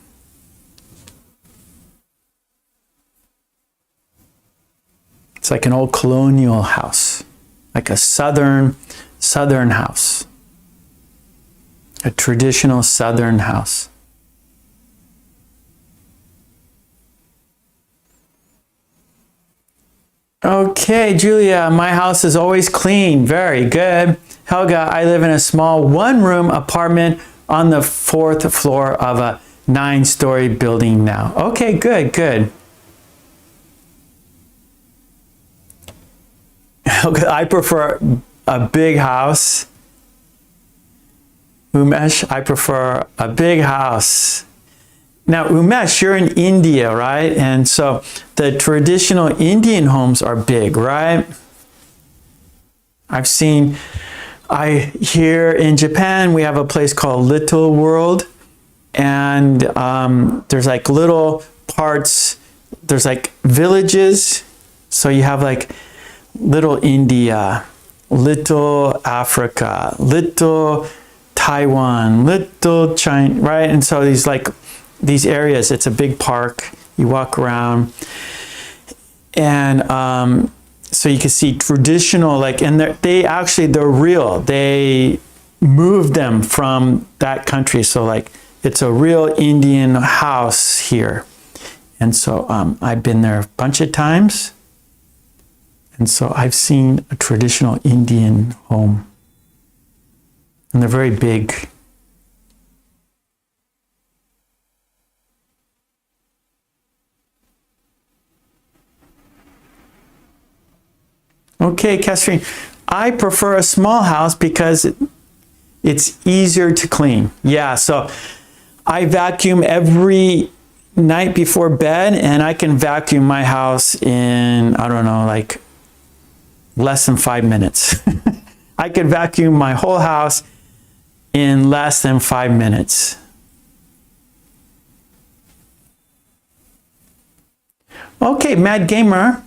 It's like an old colonial house, like a southern house, a traditional southern house. Okay, Julia, my house is always clean. Very good. Helga, I live in a small one-room apartment on the 4th floor of a 9-story building now. Okay, good, good. Helga, I prefer a big house. Umesh, I prefer a big house. Now, Umesh, you're in India, right? And so the traditional Indian homes are big, right? Here in Japan, we have a place called Little World. And there's like little parts, there's like villages. So you have like Little India, Little Africa, Little Taiwan, Little China, right? And so these areas, it's a big park. You walk around, and so you can see traditional, and they're real. They moved them from that country, so it's a real Indian house here. And so I've been there a bunch of times, and so I've seen a traditional Indian home, and they're very big. Okay, Catherine, I prefer a small house because it's easier to clean. Yeah, so I vacuum every night before bed, and I can vacuum my house in, I don't know, less than 5 minutes. I could vacuum my whole house in less than 5 minutes. Okay, Mad Gamer.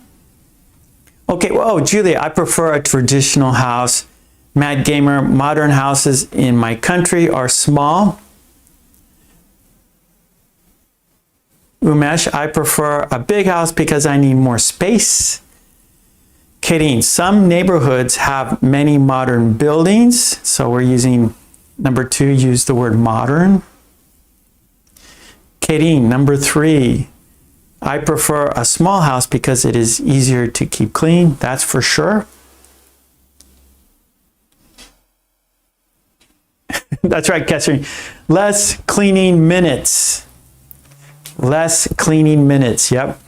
Okay, well, Julia, I prefer a traditional house. Mad Gamer, modern houses in my country are small. Umesh, I prefer a big house because I need more space. Kadeen, some neighborhoods have many modern buildings. So we're using number 2, use the word modern. Kadeen, number 3, I prefer a small house because it is easier to keep clean. That's for sure. That's right, Catherine. Less cleaning minutes. Less cleaning minutes, yep.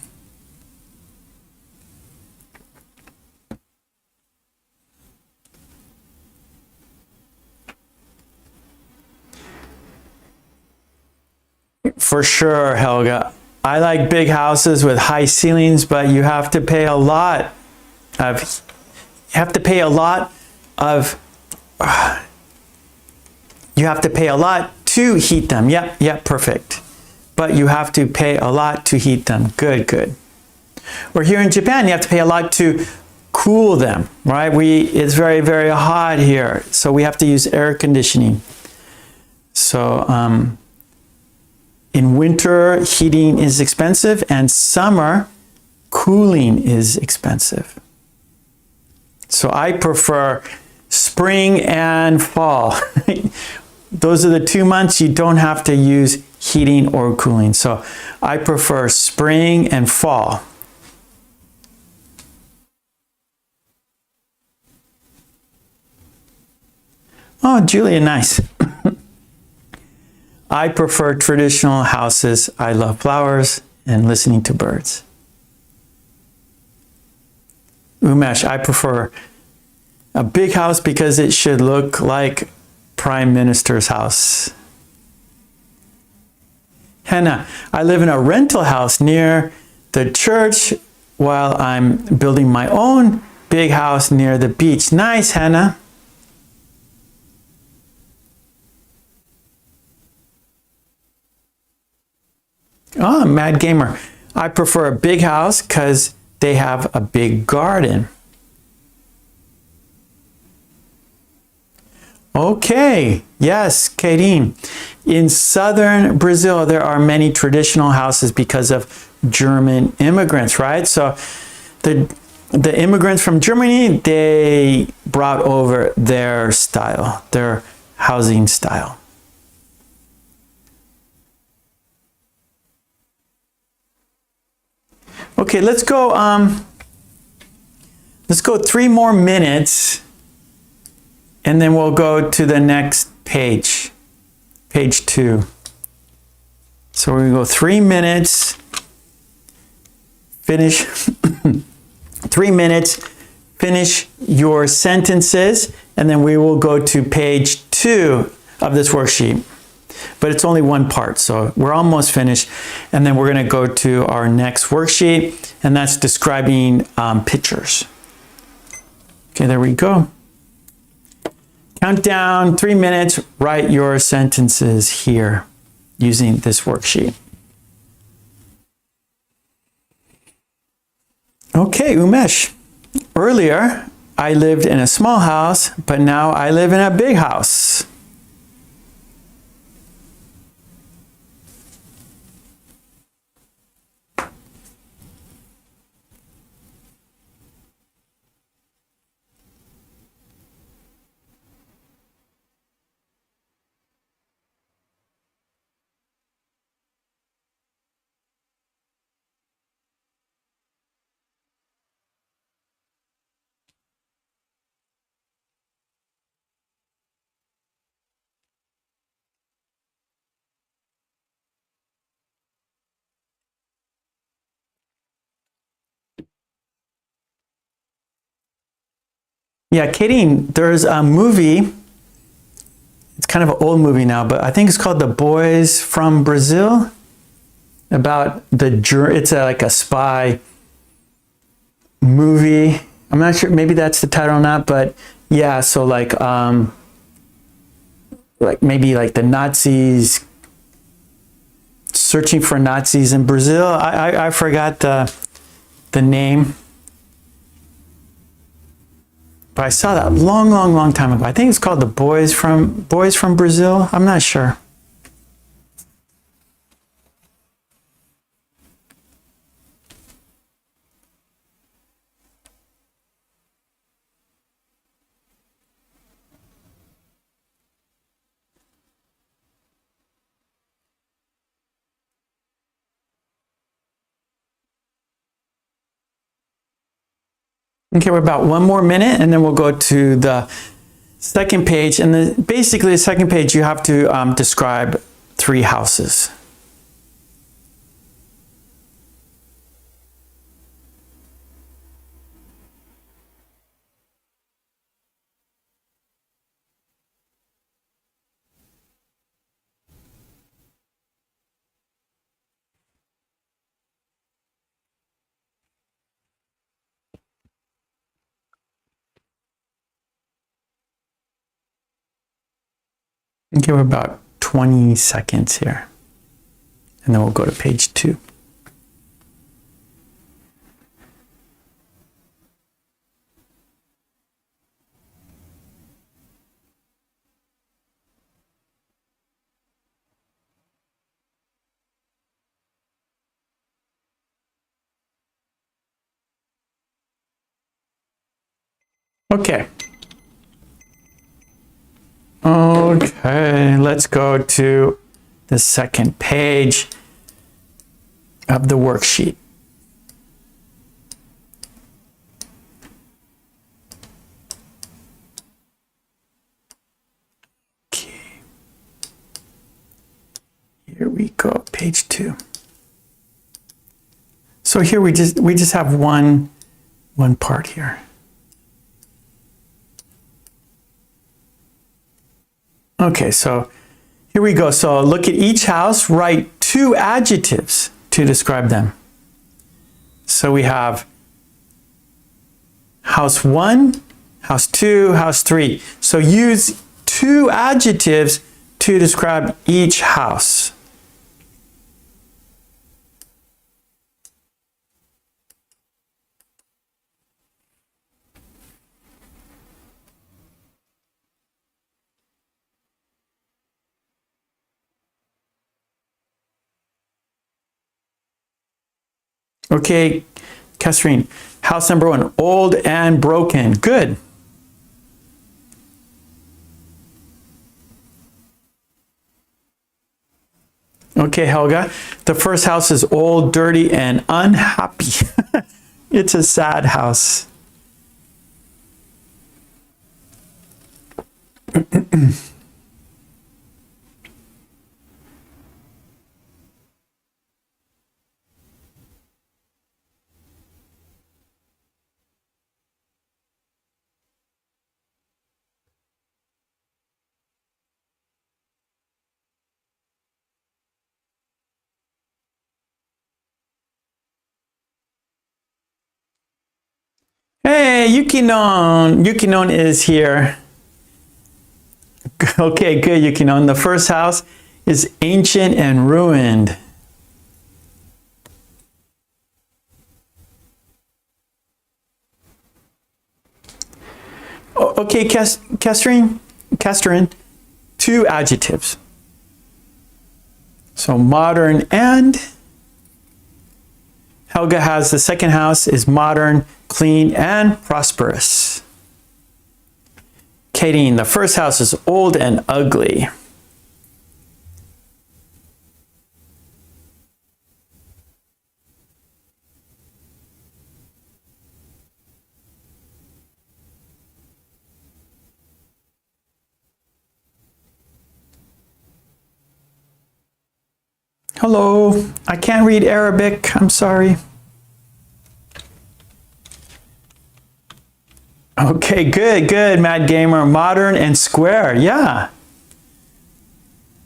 For sure, Helga. I like big houses with high ceilings, but you have to pay a lot to heat them. Yep, perfect. But you have to pay a lot to heat them. Good, good. Or here in Japan, you have to pay a lot to cool them, right? It's very, very hot here, so we have to use air conditioning. So in winter, heating is expensive, and summer, cooling is expensive. So I prefer spring and fall. Those are the 2 months you don't have to use heating or cooling. So I prefer spring and fall. Oh, Julia, nice. I prefer traditional houses. I love flowers and listening to birds. Umesh, I prefer a big house because it should look like Prime Minister's house. Hannah, I live in a rental house near the church while I'm building my own big house near the beach. Nice, Hannah. Oh, Mad Gamer. I prefer a big house because they have a big garden. Okay, yes, Kadeen. In southern Brazil, there are many traditional houses because of German immigrants, right? So the immigrants from Germany, they brought over their style, their housing style. Okay, let's go 3 more minutes, and then we'll go to the next page, page 2. So we're gonna go 3 minutes, finish 3 minutes, finish your sentences, and then we will go to page 2 of this worksheet. But it's only one part, so we're almost finished. And then we're going to go to our next worksheet, and that's describing pictures. Okay, there we go. Count down 3 minutes, write your sentences here using this worksheet. Okay, Umesh. Earlier, I lived in a small house, but now I live in a big house. Yeah, Kadeen, there's a movie. It's kind of an old movie now, but I think it's called The Boys from Brazil. About it's like a spy movie. I'm not sure, maybe that's the title or not, but yeah, so like maybe like the Nazis, searching for Nazis in Brazil. I forgot the name. But I saw that long time ago. I think it's called The Boys from Brazil. I'm not sure. Okay, we're about 1 more minute, and then we'll go to the second page. And basically, the second page, you have to describe 3 houses. Okay, we're about 20 seconds here. And then we'll go to page 2. Okay. Okay, let's go to the second page of the worksheet. Okay. Here we go, page 2. So here we just have one part here. Okay, so here we go. So look at each house, write 2 adjectives to describe them. So we have house 1, house 2, house 3. So use 2 adjectives to describe each house. Okay, Catherine, house number 1, old and broken. Good. Okay, Helga, the first house is old, dirty, and unhappy. It's a sad house. Hey, Yukinon. Yukinon is here. Okay, good, Yukinon. The first house is ancient and ruined. Okay, Catherine, 2 adjectives. So modern and Helga has the second house is modern, clean, and prosperous. Katie, the first house is old and ugly. Hello, I can't read Arabic, I'm sorry. Okay, good, Mad Gamer. Modern and square, yeah.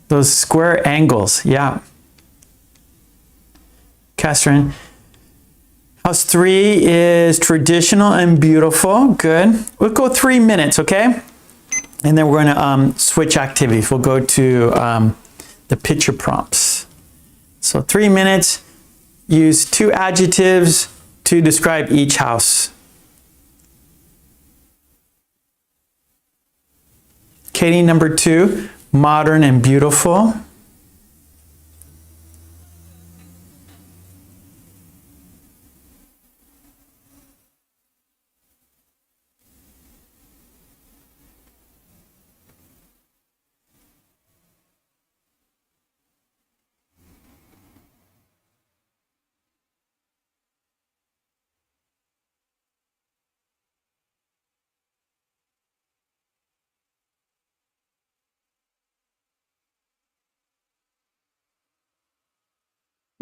Those square angles, yeah. Catherine, house 3 is traditional and beautiful, good. We'll go 3 minutes, okay? And then we're gonna switch activities. We'll go to the picture prompts. So 3 minutes, use 2 adjectives to describe each house. Katie, number 2, modern and beautiful.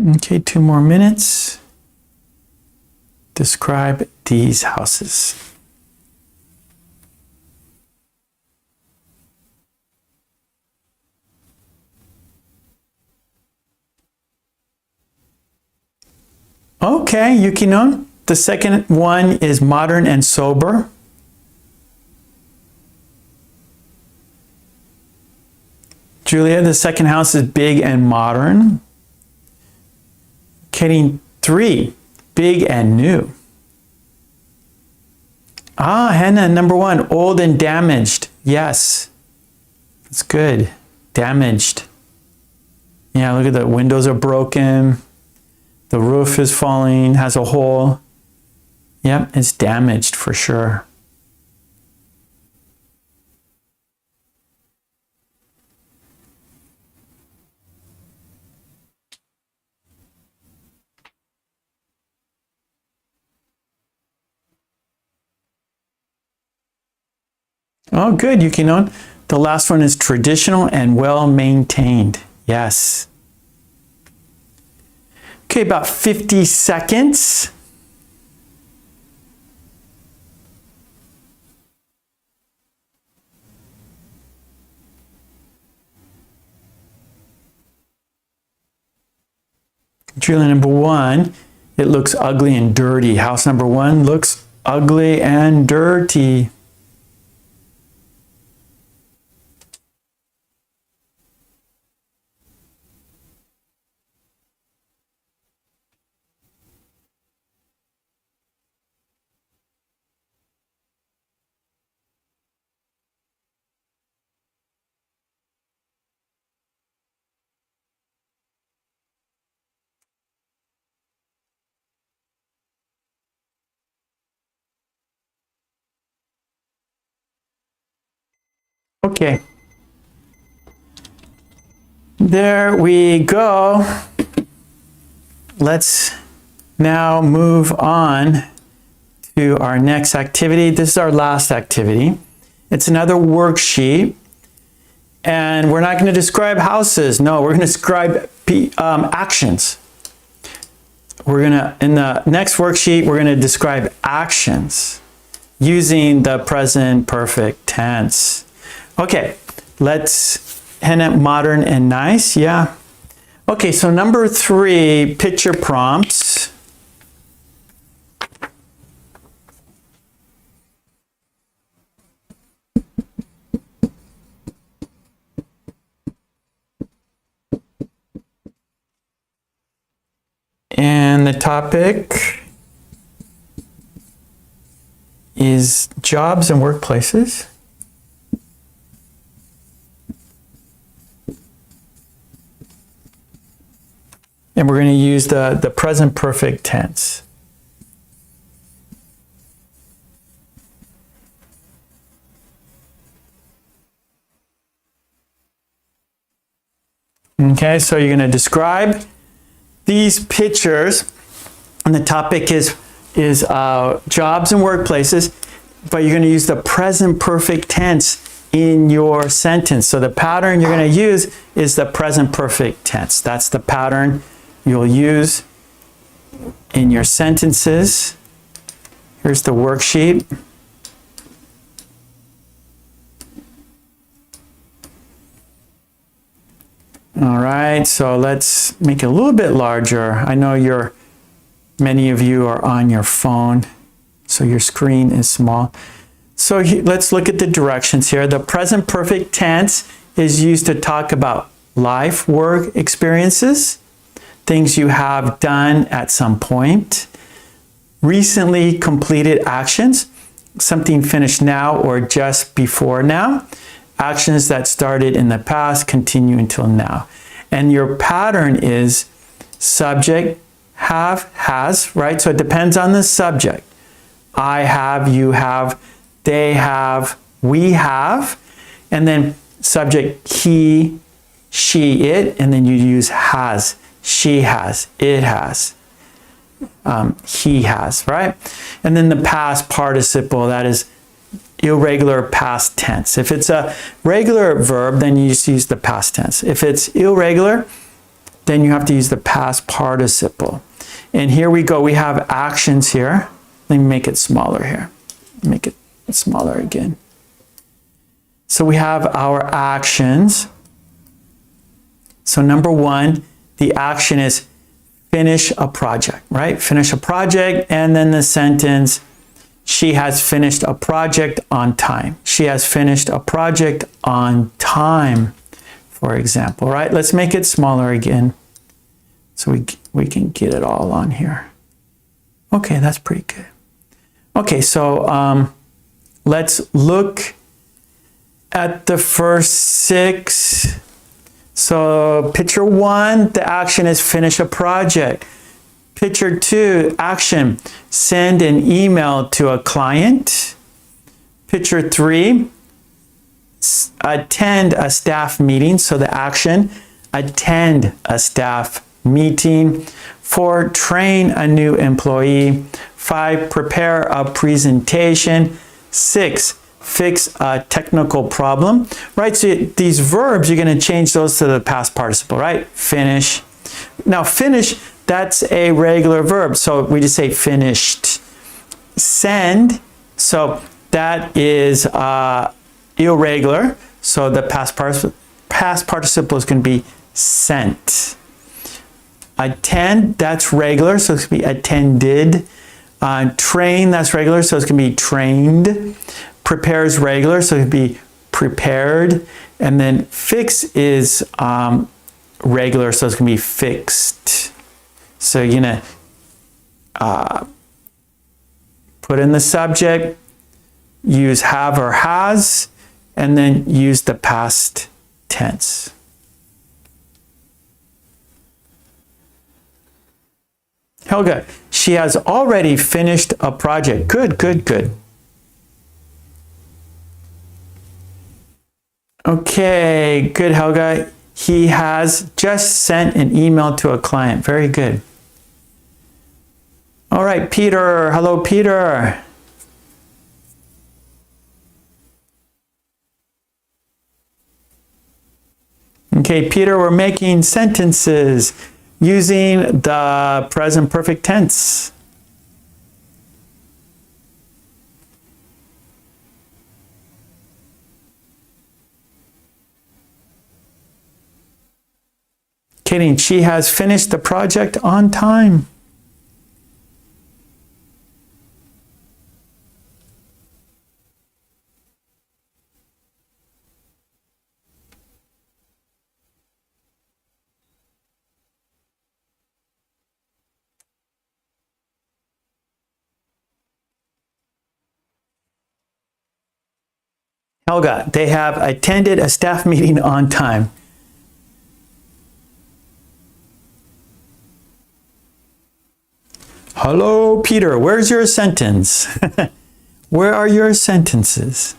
Okay, 2 more minutes. Describe these houses. Okay, Yukinon. The second one is modern and sober. Julia, the second house is big and modern. Katie, 3, big and new. Ah, Hannah, number 1, old and damaged. Yes, that's good. Damaged. Yeah, look at the windows are broken. The roof is falling, has a hole. Yep, it's damaged for sure. Oh, good, Yukinon. The last one is traditional and well maintained. Yes. Okay, about 50 seconds. Drill number 1, it looks ugly and dirty. House number 1 looks ugly and dirty. Okay. There we go. Let's now move on to our next activity. This is our last activity. It's another worksheet. And we're not going to describe houses. No, we're going to describe actions. In the next worksheet, we're going to describe actions using the present perfect tense. Okay, let's end it modern and nice. Yeah. Okay, so number 3, picture prompts. And the topic is jobs and workplaces. And we're going to use the present perfect tense. Okay, so you're going to describe these pictures, and the topic is jobs and workplaces, but you're going to use the present perfect tense in your sentence. So the pattern you're going to use is the present perfect tense. That's the pattern you'll use in your sentences. Here's the worksheet. All right, so let's make it a little bit larger. I know many of you are on your phone, so your screen is small. So let's look at the directions here. The present perfect tense is used to talk about life, work experiences, things you have done at some point, recently completed actions, something finished now or just before now, actions that started in the past continue until now. And your pattern is subject, have, has, right? So it depends on the subject. I have, you have, they have, we have, and then subject he, she, it, and then you use has, she has, it has, he has, right? And then the past participle, that is irregular past tense. If it's a regular verb, then you just use the past tense. If it's irregular, then you have to use the past participle. And here we go. We have actions here. Let me make it smaller here. Make it smaller again. So we have our actions. So number 1, the action is finish a project, right? Finish a project, and then the sentence, she has finished a project on time. She has finished a project on time, for example, right? Let's make it smaller again so we can get it all on here. Okay, that's pretty good. Okay, so let's look at the first 6. So picture 1, the action is finish a project. Picture 2, action, send an email to a client. Picture 3, attend a staff meeting. So the action, attend a staff meeting. 4, train a new employee. 5, prepare a presentation. 6, fix a technical problem, right? So these verbs, you're going to change those to the past participle, right? Finish. Now, finish, that's a regular verb. So we just say finished. Send, so that is irregular. So the past participle is going to be sent. Attend, that's regular, so it's going to be attended. Train, that's regular, so it's going to be trained. Prepare is regular, so it could be prepared. And then fix is regular, so it's going to be fixed. So you're going to put in the subject, use have or has, and then use the past tense. Helga, she has already finished a project. Good, good, good. Okay, good, Helga. He has just sent an email to a client. Very good. All right, Peter. Hello, Peter. Okay, Peter, we're making sentences using the present perfect tense. Kidding, she has finished the project on time. Helga, they have attended a staff meeting on time. Hello, Peter, where's your sentence? Where are your sentences?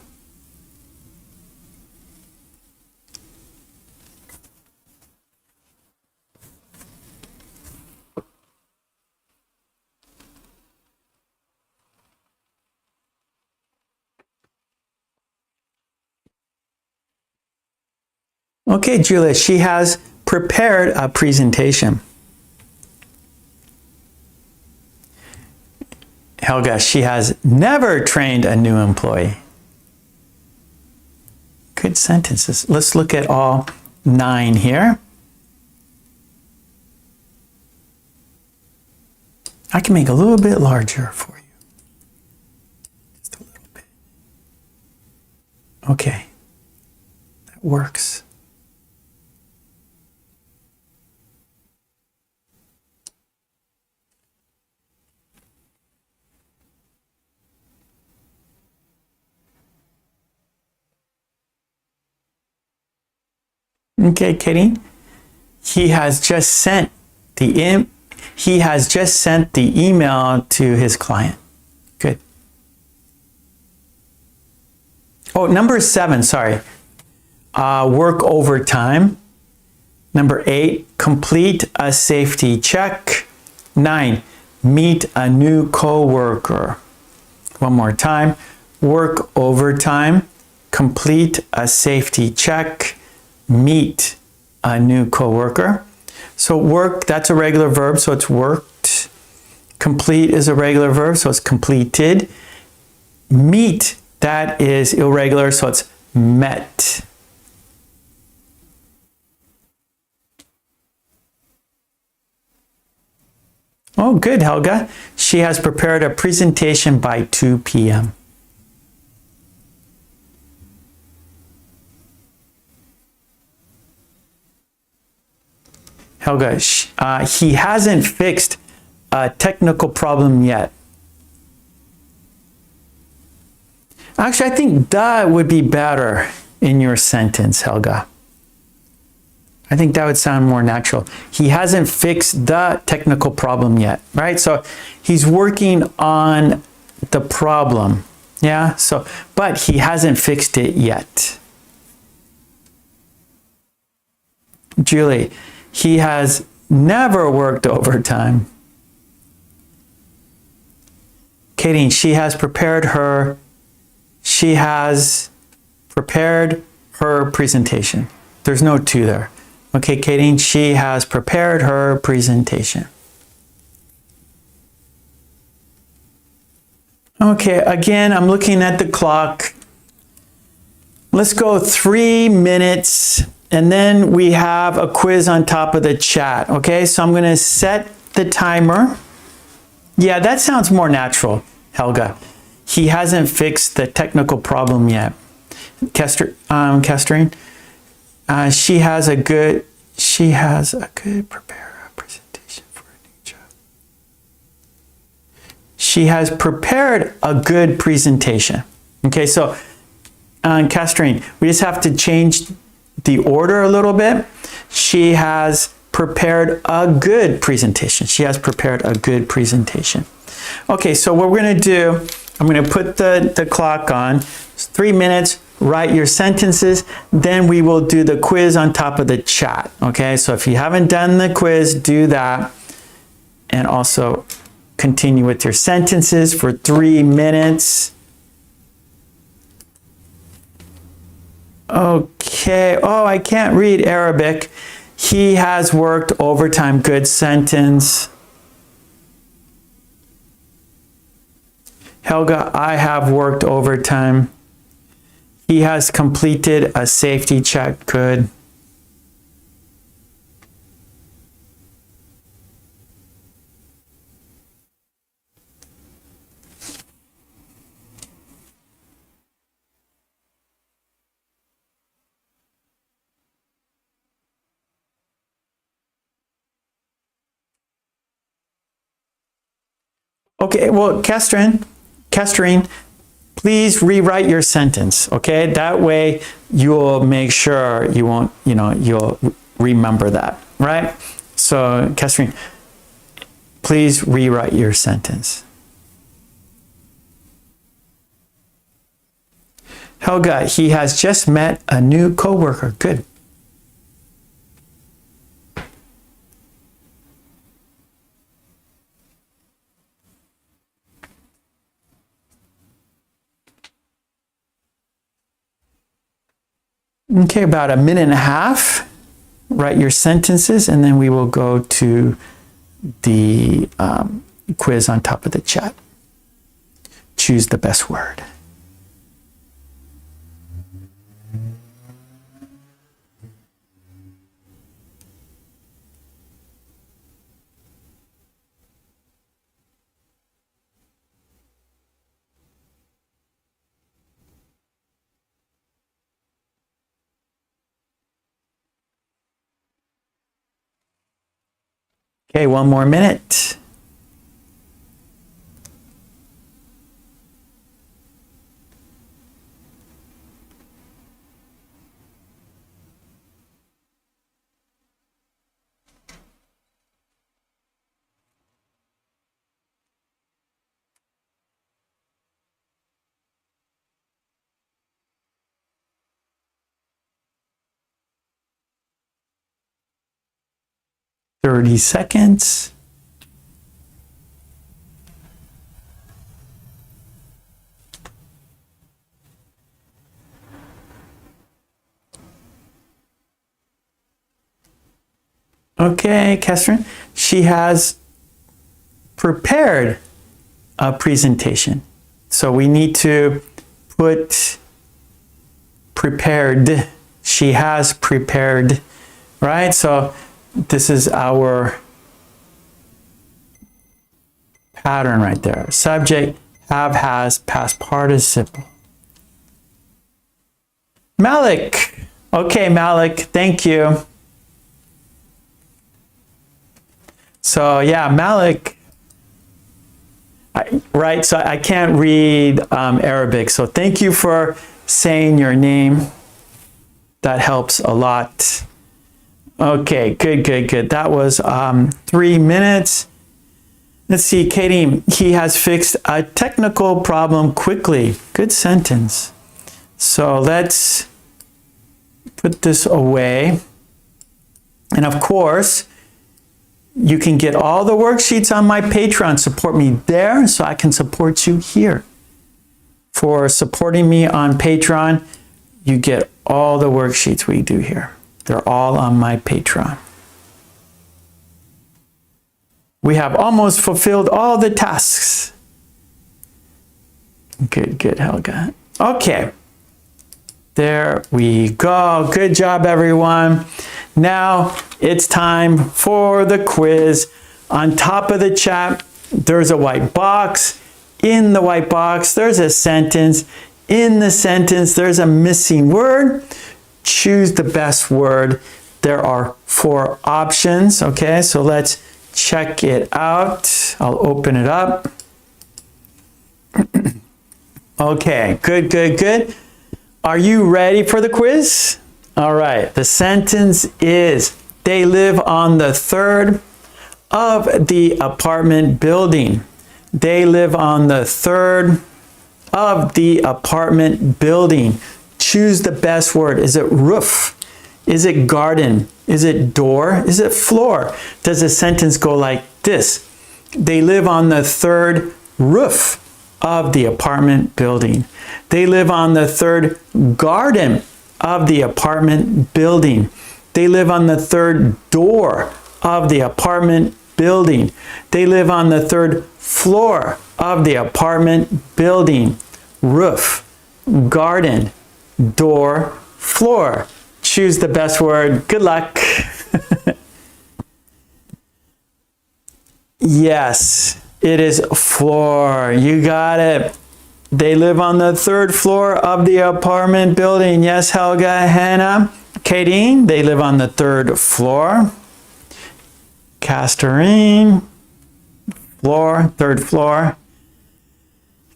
Okay, Julia, she has prepared a presentation. Helga, she has never trained a new employee. Good sentences. Let's look at all 9 here. I can make a little bit larger for you. Just a little bit. Okay, that works. Okay, Katie. He has just sent the email to his client. Good. Oh, number 7, sorry. Work overtime. Number 8, complete a safety check. 9, meet a new coworker. One more time. Work overtime. Complete a safety check. Meet a new coworker. So work, that's a regular verb, so it's worked. Complete is a regular verb, so it's completed. Meet, that is irregular, so it's met. Oh, good, Helga. She has prepared a presentation by 2 p.m. Helga, he hasn't fixed a technical problem yet. Actually, I think that would be better in your sentence, Helga. I think that would sound more natural. He hasn't fixed the technical problem yet, right? So he's working on the problem, yeah? So, but he hasn't fixed it yet. Julie, he has never worked overtime. Katie, she has prepared she has prepared her presentation. There's no to there. Okay, Katie, she has prepared her presentation. Okay, again, I'm looking at the clock. Let's go 3 minutes, and then we have a quiz on top of the chat. Okay, so I'm gonna set the timer. Yeah, that sounds more natural, Helga. He hasn't fixed the technical problem yet. Kesterine, she has a good prepared presentation for a new job. She has prepared a good presentation. Okay, so Kesterine, we just have to change the order a little bit. She has prepared a good presentation. She has prepared a good presentation. Okay, so what we're gonna do, I'm gonna put the clock on. It's 3 minutes, write your sentences, then we will do the quiz on top of the chat. Okay, so if you haven't done the quiz, do that. And also continue with your sentences for 3 minutes. Okay, oh, I can't read Arabic. He has worked overtime, good sentence. Helga, I have worked overtime. He has completed a safety check, good. Okay, well, Kesterine, please rewrite your sentence, okay? That way you'll make sure you won't, you'll remember that, right? So, Kesterine, please rewrite your sentence. Helga, he has just met a new coworker. Good. Okay, about 1.5 minutes. Write your sentences, and then we will go to the quiz on top of the chat. Choose the best word. Okay, 1 more minute. Thirty seconds. Okay, Kesterine, she has prepared a presentation. So we need to put prepared. She has prepared, right? So this is our pattern right there. Subject, have, has, past participle. Malik. Okay, Malik, thank you. So yeah, Malik, right, so I can't read Arabic, so thank you for saying your name. That helps a lot. Okay, good. That was 3 minutes. Let's see, Katie, he has fixed a technical problem quickly. Good sentence. So let's put this away. And of course, you can get all the worksheets on my Patreon. Support me there so I can support you here. for supporting me on Patreon, you get all the worksheets we do here. They're all on my Patreon. We have almost fulfilled all the tasks. Good, Helga. Okay. There we go. Good job, everyone. Now it's time for the quiz. On top of the chat, there's a white box. In the white box, there's a sentence. In the sentence, there's a missing word. Choose the best word. There are 4 options. Okay, so let's check it out. I'll open it up. Okay, good. Are you ready for the quiz? All right, the sentence is, they live on the 3rd of the apartment building. They live on the 3rd of the apartment building. Choose the best word. Is it roof? Is it garden? Is it door? Is it floor? Does the sentence go like this? They live on the 3rd roof of the apartment building. They live on the 3rd garden of the apartment building. They live on the 3rd door of the apartment building. They live on the 3rd floor of the apartment building. Roof, garden, door, floor. Choose the best word. Good luck. Yes, it is floor. You got it. They live on the 3rd floor of the apartment building. Yes, Helga, Hannah, Kadeen, they live on the 3rd floor. Castorine, floor, 3rd floor.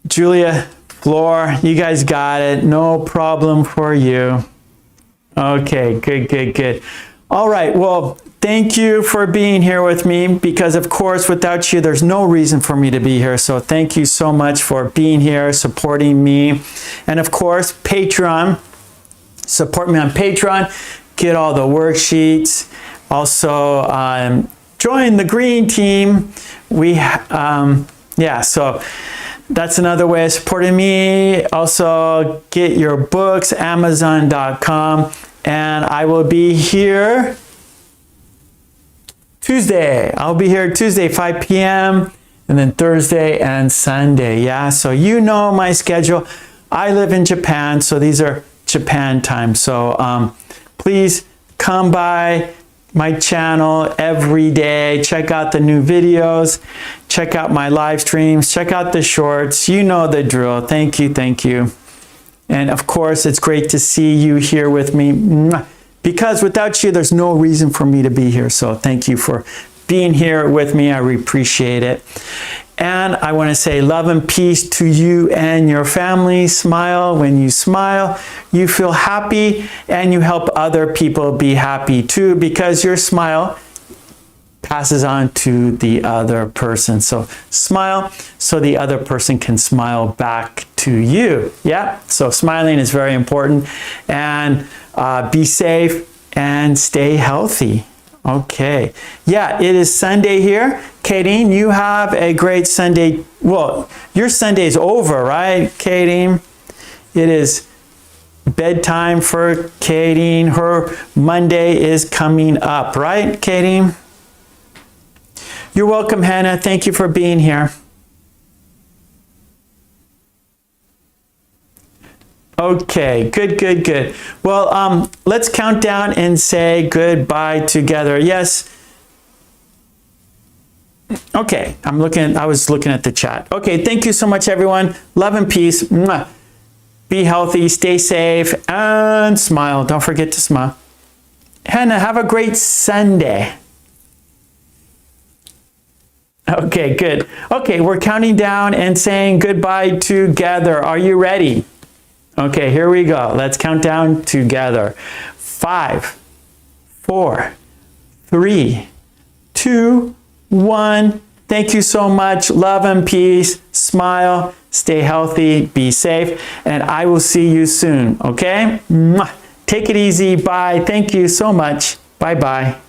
Julia, floor. You guys got it. No problem for you. Okay, good. All right, well, thank you for being here with me, because of course, without you, there's no reason for me to be here. So thank you so much for being here, supporting me. And of course, Patreon, support me on Patreon, get all the worksheets. Also, join the green team. So that's another way of supporting me. Also, get your books, Amazon.com. And I will be here Tuesday. I'll be here Tuesday, 5 p.m. and then Thursday and Sunday. Yeah, so you know my schedule. I live in Japan, so these are Japan time. So please come by my channel every day. Check out the new videos. Check out my live streams. Check out the shorts. You know the drill. Thank you. And of course, it's great to see you here with me, because without you, there's no reason for me to be here. So thank you for being here with me. I appreciate it. And I want to say love and peace to you and your family. Smile. When you smile, you feel happy and you help other people be happy too, because your smile passes on to the other person. So smile so the other person can smile back to you. Yeah, so smiling is very important. And be safe and stay healthy. Okay. Yeah, it is Sunday here. Kadeen, you have a great Sunday. Well, your Sunday's over, right, Kadeen? It is bedtime for Kadeen. Her Monday is coming up, right, Kadeen? You're welcome, Hannah. Thank you for being here. Okay, good. Well, let's count down and say goodbye together. Yes. Okay, I was looking at the chat. Okay, thank you so much, everyone. Love and peace. Mwah. Be healthy, stay safe, and smile. Don't forget to smile. Hannah, have a great Sunday. Okay, good. Okay, we're counting down and saying goodbye together. Are you ready? Okay, here we go. Let's count down together. 5, 4, 3, 2, 1. Thank you so much. Love and peace. Smile. Stay healthy. Be safe. And I will see you soon. Okay? Take it easy. Bye. Thank you so much. Bye-bye.